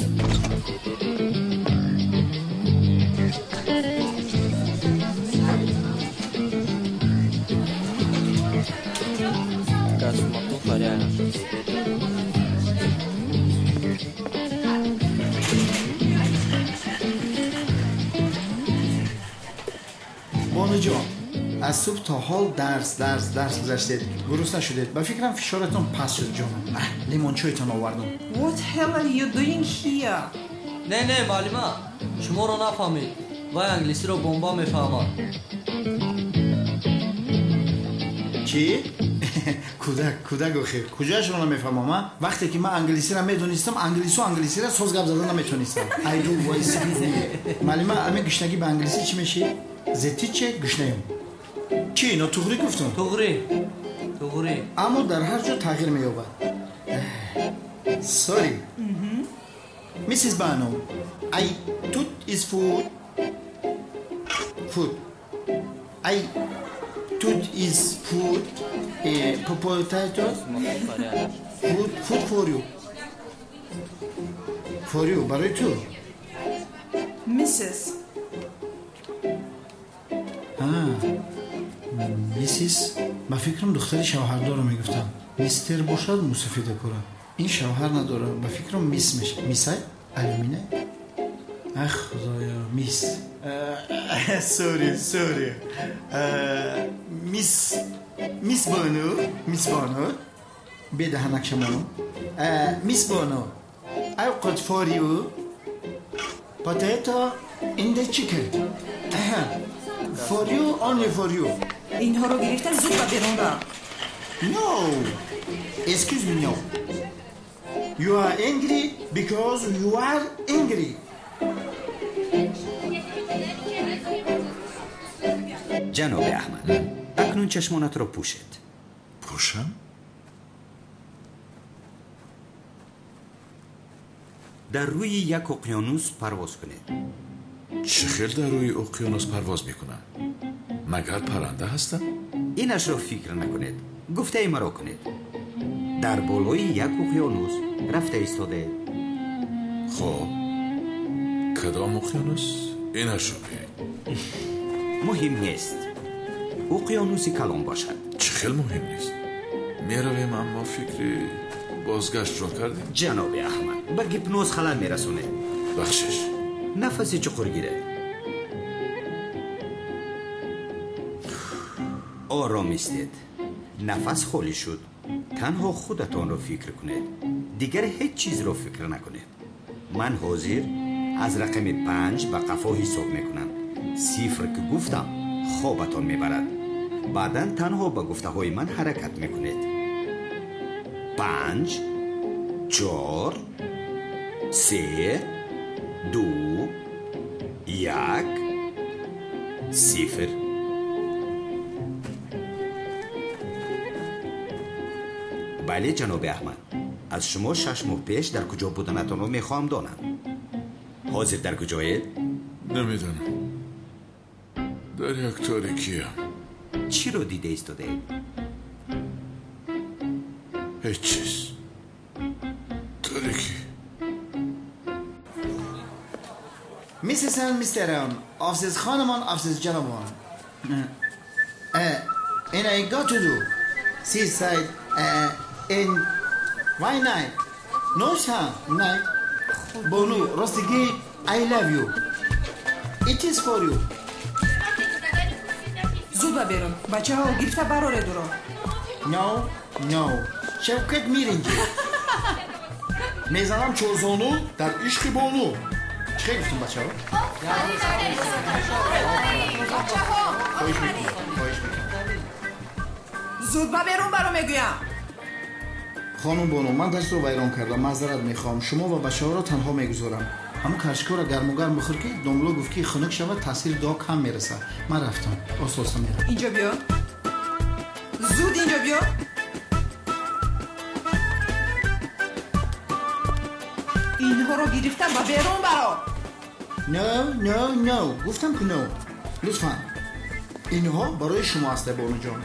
بانو جان، از صبح تا حال درس گذاشتید. گرسنه شدید. با فکرم فشارتون پس شد جانم. لیمونچویتون آوردم. What hell are you doing here? نه معلمه، شما رو نفهمید. وای انگلیسی رو بمبا میفهمد. چی؟ کودک آخه کجاش رو نمیفهمم. وقتی که من انگلیسی رو میدونستم انگلیسی رو سوز گپ زدن نمیتونستم. ایدو وایس معلمه همه گشنگی به انگلیسی چی میشه؟ زتی چه گشنیم. چی اینا توغری گفتم؟ توغری. اما در هر جا تغییر مییابد. Sorry. Mrs. Bano, I took is food. I took is food. Potatoes. Food for you. For you, برای تو. Mrs. میسیس، من فکرم دختری شوهردار رو میگفتم. میستر باشد موسفیده کنه. این شوهر نداره. من فکرم میس میشه. میسای؟ علمینه؟ اخ خدایا میس. سوری. میس بانو. بده هنک شمانو. میس بانو. I got for you potato in the chicken. For you, only for you. اینها رو گرفتن زود و بیرون را. No. Excuse me, no. You are angry because you are angry. جناب احمد، اکنون چشمانت را پوشید. پوشم؟ در روی یک اقیانوس پرواز کنید. چه خیلی در روی اقیانوس پرواز میکنم؟ مگر پرنده هستم؟ اینش را فکر نکنید. گفته مرا کنید. در بالای یک اقیانوس رفته ایستاده. خب کدام اقیانوس؟ اینش رو بگید. مهم نیست. اقیانوسی کلان باشد. چه خیلی مهم نیست. میرویم اما فکر بازگشت را کردیم. جناب احمد، به گیپنوز خلل میرسونه. بخشش. نفسی چقدر گیره. آرام ایستید. نفس خالی شد. تنها خودتان رو فکر کنید. دیگر هیچ چیز رو فکر نکنید. من حاضر از رقم 5 به قفا حساب میکنم. 0 که گفتم خوابتان میبرد. بعداً تنها به گفته های من حرکت میکنید. 5 4 3 2 1 0. بله جناب احمد، از شما 6 ماه پیش در کجا بودنتان رو میخوام دانم. حاضر در کجایید؟ نمیدونم. در یک تاریکیم. چی رو دیده ایستاده؟ هیچ چیز. تاریکی. Mrs. and Mr. Officers خانمان officers جنابان. And I got to do seaside in why night? No night. بونو راستگی I love you. It is for you. زود برون. بچه ها گرفته براره درو. No. شوکت میرینجی. میزنم چوزونو در عشق بونو. چه گفتیم بچه ها؟ خواهش میکنم. زود برون برو میگویم. خانم بونو من دست رو ویران کردم. معذرت میخوام. شما و بچه ها رو تنها میگذارم. همون کشکو رو گرم و گرم بخور که داملو گفت که خنک شود تاثیر دعا کم میرسه. من رفتم. آساسا میرم. اینجا بیا. زود اینجا بیا. اینها رو گرفتم و برون برا. No. گفتم که no. لطفا. اینها برای شما هسته بانو جان.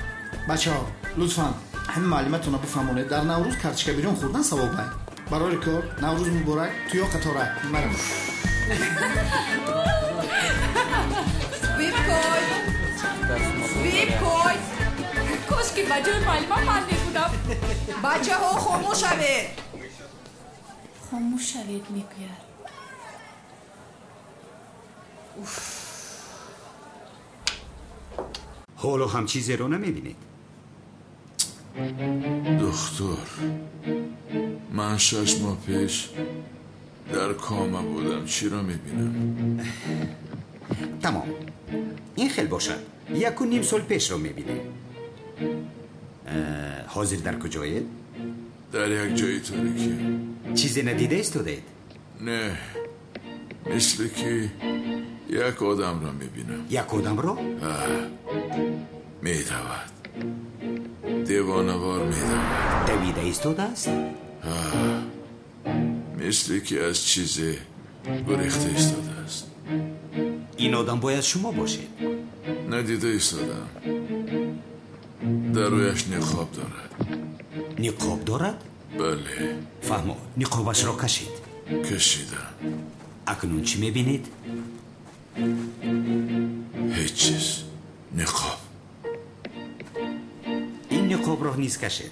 بچه ها لطفا همه معلومتون رو بفهمونید. در نوروز کارتشکا بیرون خوردن ثوابه. برای کار نوروز مبارک. توی قطاره مرم. ویب کوی. کاش که بجای معلومه من نبودم. بچه ها خاموش شوید. خاموش شوید میگوید. حالا هم چیزی رو نمیبینید؟ دکتر من 6 ماه پیش در کاما بودم. چی رو میبینم؟ تمام. این خیلی باشد. 1.5 سال پیش رو میبینید. حاضر در کجایید؟ در یک جای تاریکی. چیزی ندیده ایستادید؟ نه مثل که یک آدم را میبینم. یک آدم را؟ میدود. دیوانوار میدود. دویده ایستاده است؟ مثل که از چیزی گریخته ایستاده است. این آدم باید شما باشید. ندیده ایستادم. در رویش نقاب دارد. نقاب دارد؟ بله. فهمو نقابش را کشید. کشیدم. اکنون چی میبینید؟ هیچ چیز. نقاب. این نقاب را نیز کشید.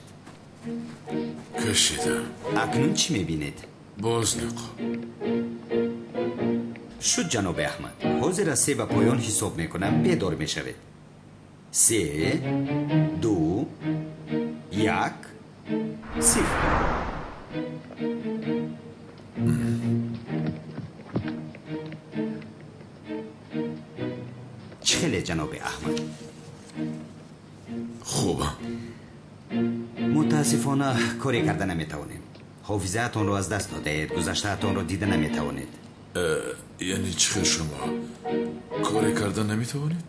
کشیدم. اکنون چی میبینید؟ باز نقاب. شد جناب احمد. حاضر از 3 به پایان حساب میکنم. بیدار میشوید. 3 2 1 0. چخله جناب احمد؟ خوبم. متاسفانه کاری کرده نمیتوانیم. حافظه‌تان رو از دست دادید. گذشته‌تان رو دیده نمیتوانید. یعنی چه شما کاری کرده نمیتوانید؟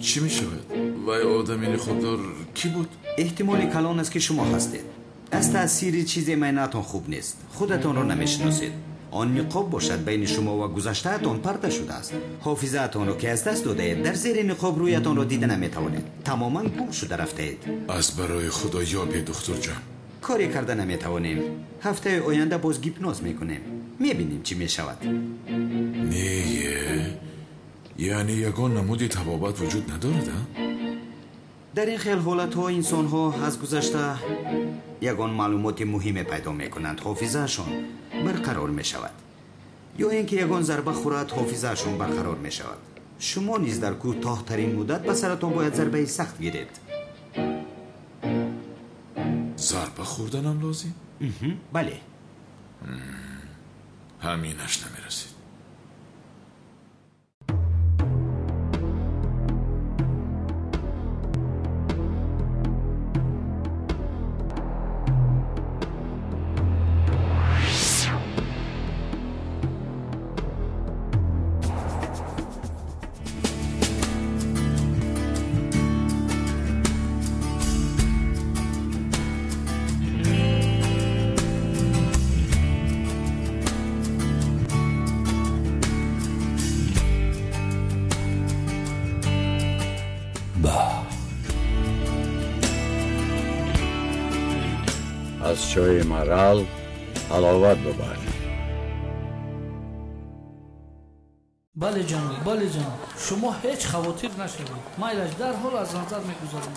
چی میشود؟ وای آدمین خوددار کی بود؟ احتمال کلان است که شما هستید. از تأثیر چیزی مینتون خوب نیست. خودتان رو نمیشناسید. آن نقاب باشد بین شما و گذشته‌تان پرده شده است. حافظه‌تان رو که از دست دادید در زیر نقاب رویتان رو دیده نمیتوانید. تماما گم شده رفتید. از برای خدا یابی دکتر جان. کاری کرده نمیتوانیم. هفته آینده باز گیپنوز میکنیم. میبینیم چی میشود. نیه یعنی یگان نمودی تبابت وجود ندارد؟ در این خیل حالتها انسان ها از گذشته یگان معلومات مهم پیدا میکنند. حافظه‌شان برقرار میشود. یا اینکه یگان ضربه خورد حافظه‌شان برقرار میشود. شما نیز در کوتاه ترین مدت به سرتان باید ضربه سخت گیرید. ضربه خوردنم لازم؟ بله. همینش نمیرسید. از چای مرال حلاوت ببر. بله جناب، بله جناب. شما هیچ خواطر نشوید. مایلش در حال از نظر میگذارم.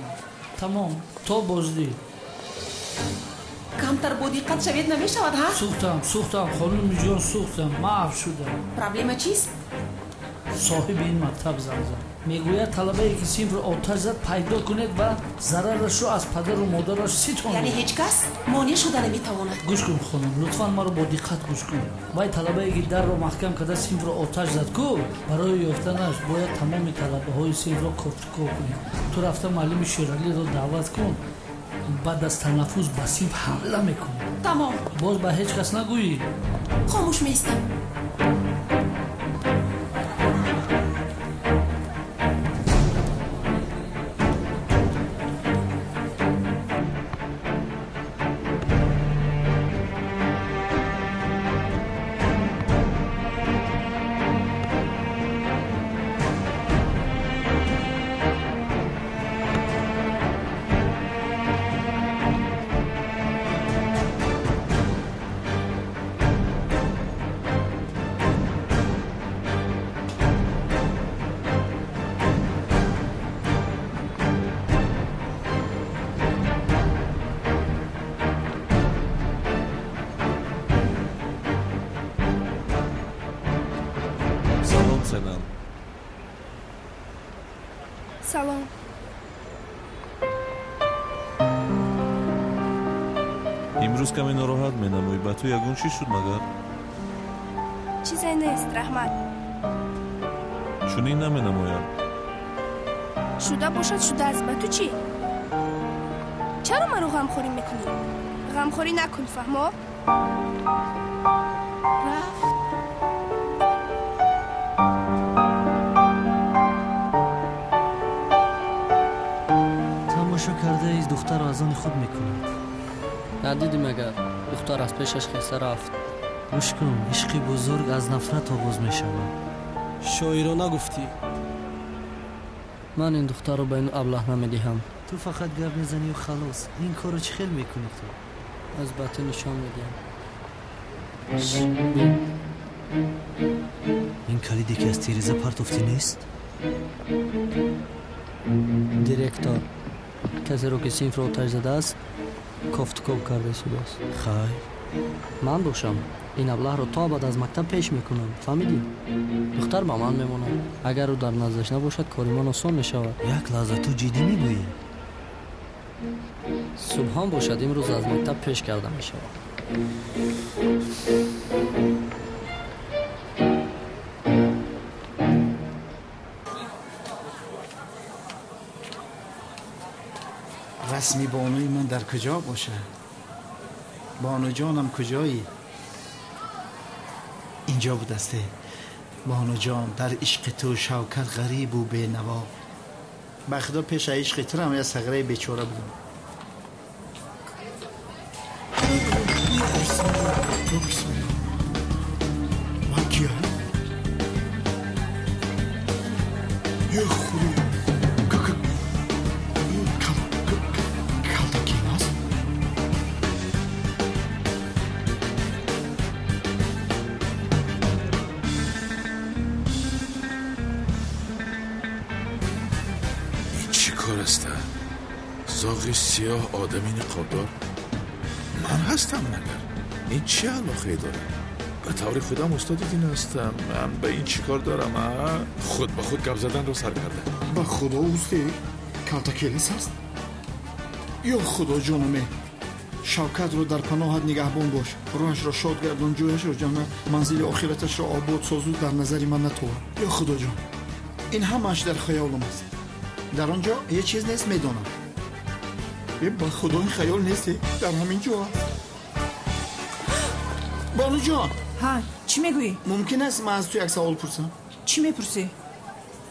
تمام تا بازدید. کمتر با دقت شوید نمیشود ها؟ سوختم خانم جان، سوختم. معاف شدم. پرابلم چیست؟ صاحب این مکتب زنگ زد. میگوید طلبه‌ای که صنف را آتش زد پیدا کنید و ضررش را از پدر و مادرش ستانید. یعنی هیچ کس مانع شده نمیتواند. گوش کن خانم، لطفاً مرا با دقت گوش کن. وای طلبه‌ای که در را محکم کرده صنف را آتش زد کو، برای یافتنش باید تمام طلبه‌های صنف را کفتکو کنید. تو رفته معلم شیرالی را دعوت کن. بعد از تنفس به صنف حمله میکنه. تمام. باز به هیچ کس نگویی. خاموش میستم. سلام. امروز کمی ناراحت مینموی. با تو یگون چی شد مگر؟ چیزی نیست رحمت. چونین نمینمویم. شده باشد شده است. با تو چی؟ چرا منو غمخوری میکنی؟ غمخوری نکن فهمو؟ کرده ای دختر از آن خود میکند. ندیدی مگر دختر از پیشش خسته رفت. گوش کن، عشقی بزرگ از نفرت آغاز میشود. شاعرانه گفتی. من این دختر رو به این ابله نمیدهم. تو فقط گپ میزنی و خلاص. این کارو چه خیل میکنی تو؟ از بطن نشان میدیم. این کلیدی که از تیریزه پرتفتی نیست؟ دیرکتور کسی رو که صنف رو آتش زده است کفتکوب کرده شده است. خیر من باشم این ابله رو تا بعد از مکتب پیش میکنم. فهمیدی؟ دختر با من میمونه. اگر رو در نزدش نباشد کاری من آسان میشود. یک لحظه تو جدی میگویی؟ صبحان باشد امروز از مکتب پیش کرده میشود. رسمی بانوی من در کجا باشه؟ بانو جانم کجایی؟ اینجا بودسته. بانو جان در عشق تو شوکت غریب و بے نوا. به خدا پیش عشق تو هم یه صغره بیچاره بودم. من کیه؟ یه خوری زاغی سیاه آدمی نقابدار من هستم مگر؟ این چی علاقه داره؟ به طور خودم استاد دین هستم. من به این چی کار دارم؟ خود به خود گپ زدن رو سر کرده. به خدا اوستی کلتکیلس هست؟ یا خدا جانمه شوکت رو در پناهت نگهبان باش روحش را شاد گردان جویش رو جنت منزل آخرتش را آباد سازو در نظر من نتوان یا خدا جان این همش در خیالم است در آنجا یه چیز نیست میدانم با خدا این خیال نیستی در همین جا بانو جان ها چی میگویی؟ ممکن است من از تو یک سوال پرسم چی میپرسی؟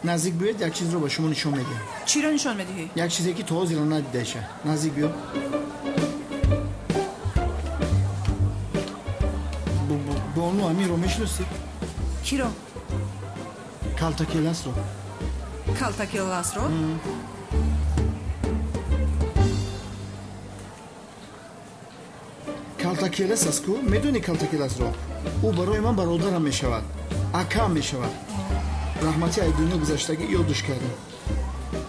نزدیک بیاید یک چیز رو به شما نشان میدم چی رو نشان میدهی؟ یک چیزی که تو زیرا ندیده شه نزدیک بیا بانو امیر رو میشناسی؟ کی رو؟ کلتاکیلس رو کلتاکیلس رو؟ کلتاکیلس است کو؟ میدونی کلتاکیلس رو؟ او برای من برادرم میشود اکام میشود رحمتی ای دنیا گذشتگی یادش کردم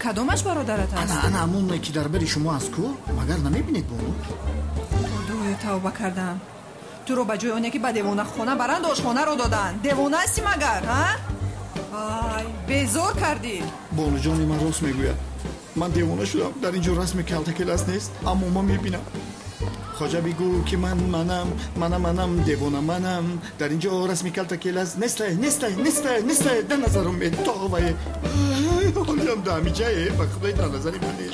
کدومش برادرت است؟ انا امونه که در بری شما است کو؟ مگر نمیبینید بانو؟ خدای توبه کردم تو رو به جای اونه که به دیوانه خونه برند آشخانه رو دادن دیوانه هستی مگر ها؟ آی بیزار کردی بانو جانی من راست میگوید من دیوانه شدم در اینجا رسم کلتاکیلس نیست اما من میبینم خواجه بگو که منم دیوانه منم در اینجا رسم کلتاکیلس نیسته در نظرم میاد تا آوه حالیم دمیجه به خدای در نظری منه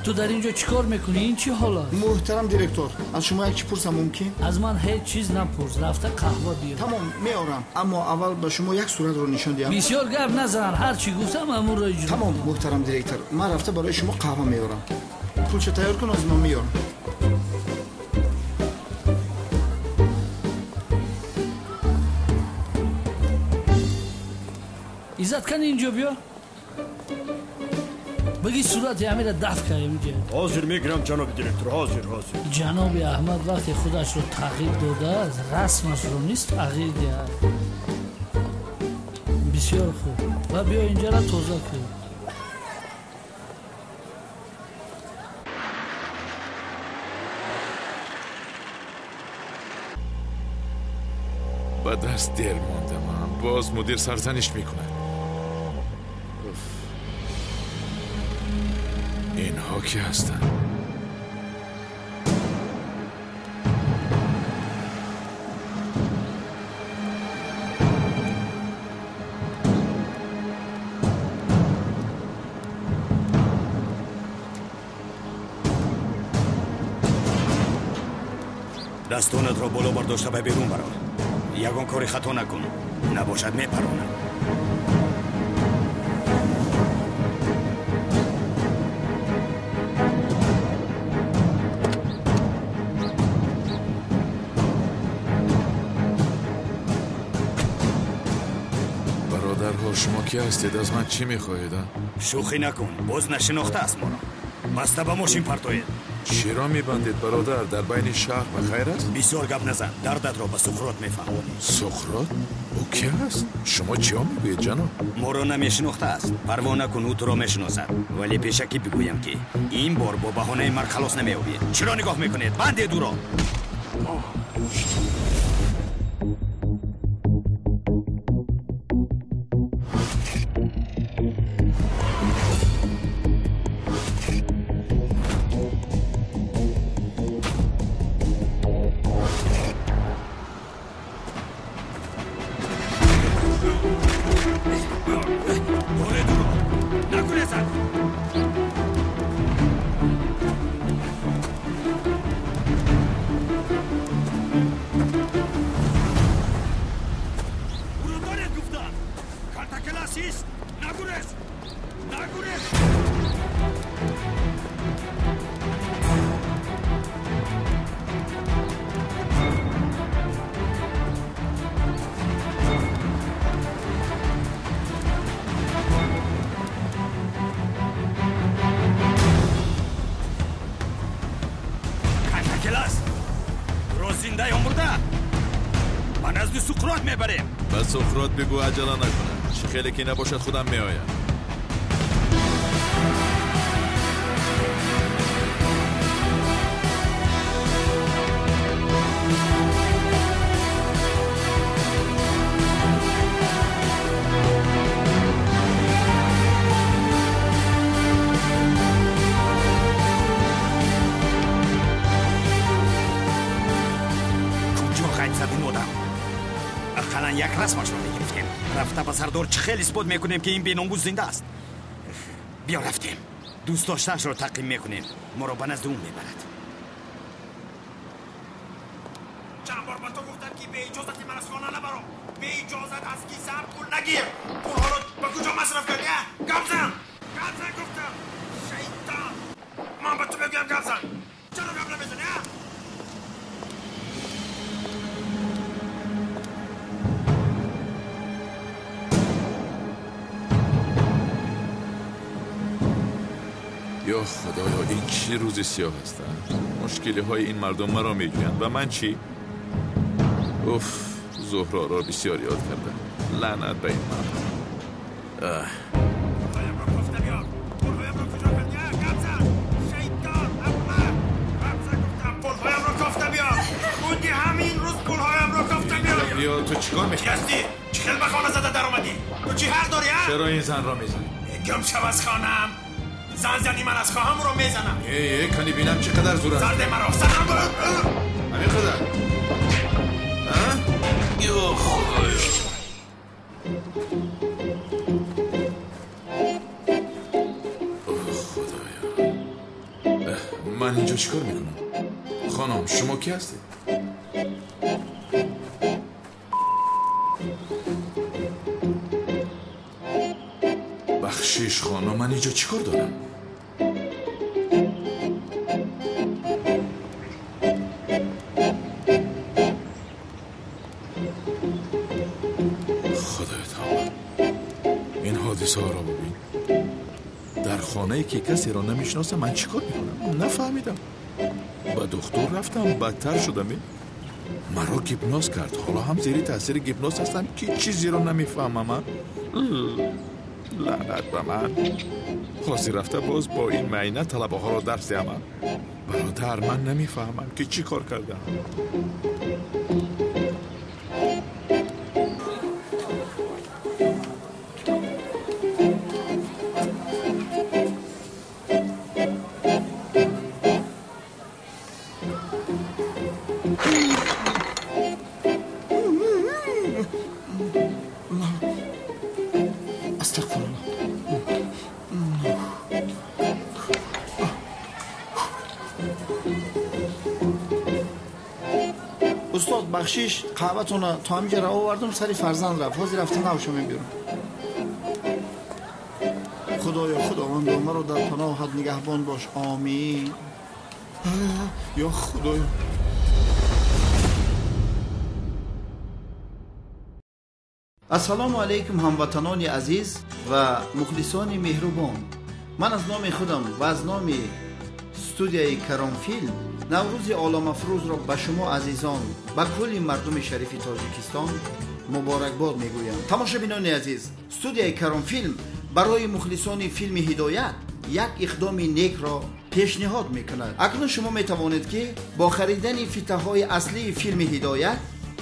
تو در اینجا چیکار میکنی؟ این چی حال است؟ محترم دیرکتور از شما یک چی پرسم ممکن؟ از من هیچ چیز نپرس رفته قهوه بیار تمام میارم اما اول به شما یک صورت رو نشان دیم بسیار گپ نزن هر چی گفتم امور رو اجرا تمام محترم دیرکتور من رفته برای شما قهوه میارم پولچه تیار کن از من میارم عزت کن اینجا بیا بگی صورت امیر دفع کنیم اینجا حاضر میگیرم جناب دیرکتور حاضر جناب احمد وقتی خودش رو تغییر داده است رسمش رو نیست تغییر دهد بسیار خوب و بیا اینجا را توضیح کن با دست دیر ماندم باز مدیر سرزنش میکنه اینها کی هستن؟ دستانت را بالا برداشته به بیرون برو یگان کاری خطا نکن نباشد میپرانم برادرها شما کی هستید؟ از من چی میخواهید؟ شوخی نکن باز نشناخته است ما را بسته به ماشین پرتوید چی را میبندید برادر؟ در بین شهر بخیر است؟ بسیار گپ نزن دردت را به سقراط میفهمانی سقراط؟ او کی است؟ شما چی ها میگوید جناب؟ ما را نمیشناخته است پروا نکن او تو را میشناسد ولی پیشکی بگویم که این بار با بهانه مرگ خلاص نمییابی چرا نگاه میکنید بندید او را به سقراط بگو عجله نکنه خیلی که نباشد خودم میآیم این آدم. اقلا یک رسمش رو میگرفتیم. رفته به سردار چه خیلی اثبات میکنیم که این بی‌ناموس زنده است. بیا رفتیم. دوست داشته‌اش رو تعقیب میکنیم. ما رو به نزد اون میبرد. چند بار با تو گفتم که به اجازت من از خانه نبرو. به اجازت از کیسه‌ام پول نگیر. پولها رو به کجا مصرف کردی؟ گمزن گفتم. شیطان. من به تو بگم گمزن. چرا گم نمیزنی؟ یا خدایا این چی روزی سیاه هستن؟ مشکلی های این مردم مرا میجویند و من چی؟ اوف، زهرا را بسیار یاد کردم. لعنت به این مرد. پولهایم را گفته بیار. پولهایم را کجا کردی؟ گمزن. شیطان. گمزن گفتم پولهایم را گفته بیار. بودی همین روز پولهایم را گفته بیار. بیا تو چیکار میکنی؟ چی هستی؟ چی خیلی به خانه زده در اومدی؟ تو چی حق داری؟ چرا این زن را میزنی؟ گم شو از خانم. زنی من از خواهم رو میزنم. کنی بینم چقدر زور است. زرده مرا سرم برد. همین خدا. یا خدایا. خدایا. من اینجا چیکار میکنم؟ خانم شما کی هستی؟ بخشش خانم، من اینجا چیکار دارم؟ ها را ببین. در خانه‌ای که کسی را نمیشناسم من چیکار میکنم؟ نفهمیدم. با دکتر رفتم بدتر شدم. مرا گیپنوز کرد. حالا هم زیر تاثیر گیپنوز هستم که چیزی را نمیفهمم. لعنت به من. خواستی رفته باز با این معینه طلبه ها را درس دهم. برادر من نمیفهمم که چی کار کردم. استاد بخشش قهوه‌تون تا همینجا را آوردم سری فرزند رفت. حاضر رفته نباشم بیرون. خدایا خداوند ما رو در پناهت نگهبان باش. آمین. یا خدایا. السلام علیکم هموطنان عزیز و مخلصان مهربان. من از نام خودم و از نام استودیوی کرام فیلم نوروز عالم افروز را به شما عزیزان و کل مردم شریف تاجیکستان مبارکباد میگویم. تماشابینان عزیز، استودیوی کرام فیلم برای مخلصان فیلم هدایت یک اقدام نیک را پیشنهاد میکند. اکنون شما میتوانید که با خریدن فیته های اصلی فیلم هدایت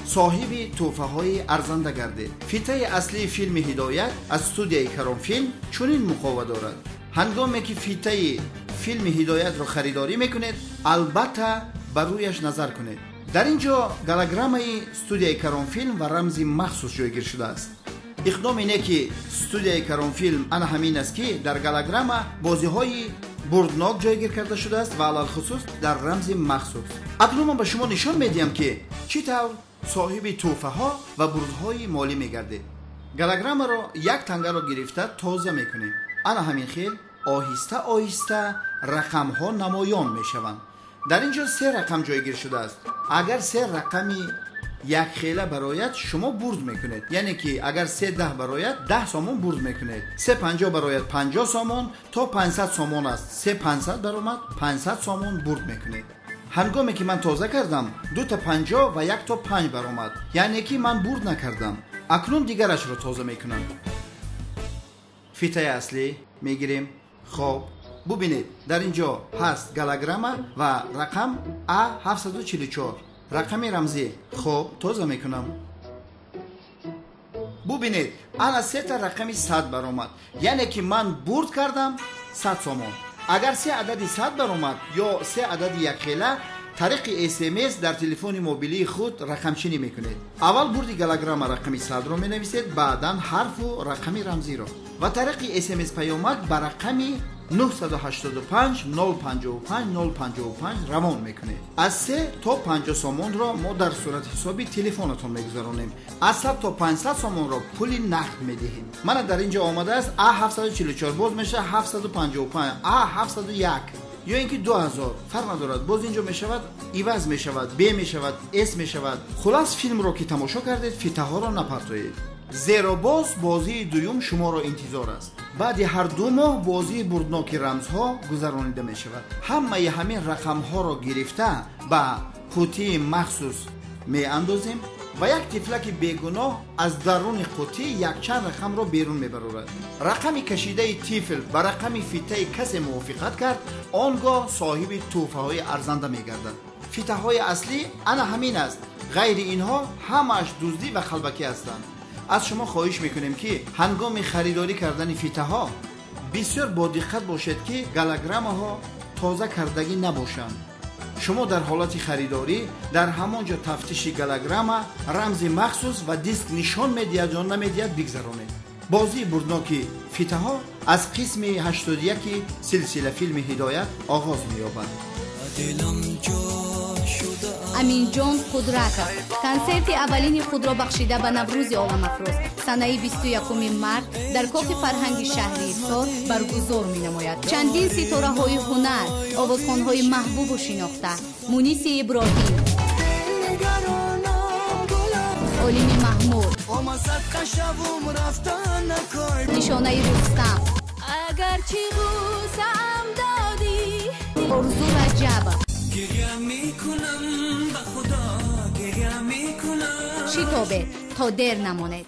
صاحب تحفه های ارزنده گردید. فیته اصلی فیلم هدایت از استودیوی کرام فیلم چنین مقوا دارد: هنگامی که فیته فیلم هدایت را خریداری میکنید البته بر رویش نظر کنید. در اینجا گالوگرامای استودیوی کرام فیلم و رمز مخصوص جایگیر شده است. اقدام اینه که استودیوی کرام فیلم آن همین است که در گالوگراما بازی های بردناک جایگیر کرده شده است و علال خصوص در رمز مخصوص. اکنون من به شما نشان میدیم که چطور صاحب تحفه ها و بردهای مالی میگرده. گالوگراما را یک تنگه را گرفته تازه میکنیم. آن همین خیل آهسته آهسته رقم ها نمایان میشوند. در اینجا 3 رقم جایگیر شده است. اگر 3 رقمی یک خیله برایت شما برد میکنید، یعنی که اگر 3 10 برایت 10 سامان برد میکنید. 3 50 برایت 50 سامان تا 500 سامان است. 3 500 برآمد 500 سامان برد میکنید. هنگامی که من تازه کردم 2 تا 50 و 1 تا 5 برآمد، یعنی که من برد نکردم. اکنون دیگرش رو تازه میکنم. فیته اصلی میگیریم. خب ببینید در اینجا هست گالوگراما و رقم A744 رقم رمزی. خب تازه میکنم. ببینید انا 3 تا رقمی 100 برآمد، یعنی که من برد کردم 100 سامان. اگر 3 عددی 100 برآمد یا 3 عددی یک خیله طریق SMS در تلفن موبیلی خود رقم چینی میکنید. اول برد گالگرام رقمی 100 رو مینویسید، بعدا حرف و رقمی رمزی رو و طریق SMS پیامک به رقمی 985 055 055 روان میکنید. از 3 تا 50 سومون را ما در صورت حسابی تلفنتون میگذارونیم. از 100 تا 500 سومون را پول نقد میدهیم. من در اینجا آمده است A744 باز میشه 755 A701 یا اینکه 2000 فرق ندارد. باز اینجا میشود ایواز میشود، ب میشود، اس میشود. خلاص فیلم رو که تماشا کردید فیته ها را نپرتویید. زیرا باز بازی دوم شما را انتظار است. بعد هر 2 ماه بازی بردناک رمزها گذرانیده می شود. همه همین رقم ها را گرفته به قوطی مخصوص می اندازیم و یک تفلک بیگناه از درون قوطی یک چند رقم را بیرون می برورد. رقم کشیده تیفل به رقم فیته کسی موافقت کرد، آنگاه صاحب توفه های ارزنده می گردد. فیته های اصلی انا همین است، غیر اینها همش دزدی و خلبکی هستند. از شما خواهش میکنیم که هنگام خریداری کردن فیته ها بسیار با دقت باشید که گالگرام ها تازه کردگی نباشند. شما در حالت خریداری در همانجا تفتیش گالگرام رمز مخصوص و دیسک نشان میدهد یا نمیدهد بگذرانید. بازی بردناک فیته ها از قسم 81 سلسله فیلم هدایت آغاز می‌یابد. امینجان قدرت کنسرت اولین خود را بخشیده به نوروز عالم افروز سنه 21 مارس در کاخ فرهنگ شهری سار برگزار می نماید. چندین ستاره های هنر، آوازخوان های محبوب و شناخته، مونیس ابراهیم، علیمی محمود، نشانه رستم، اگرچه بوسم دادی، ارزو رجب، شتابه تا دیر نماند.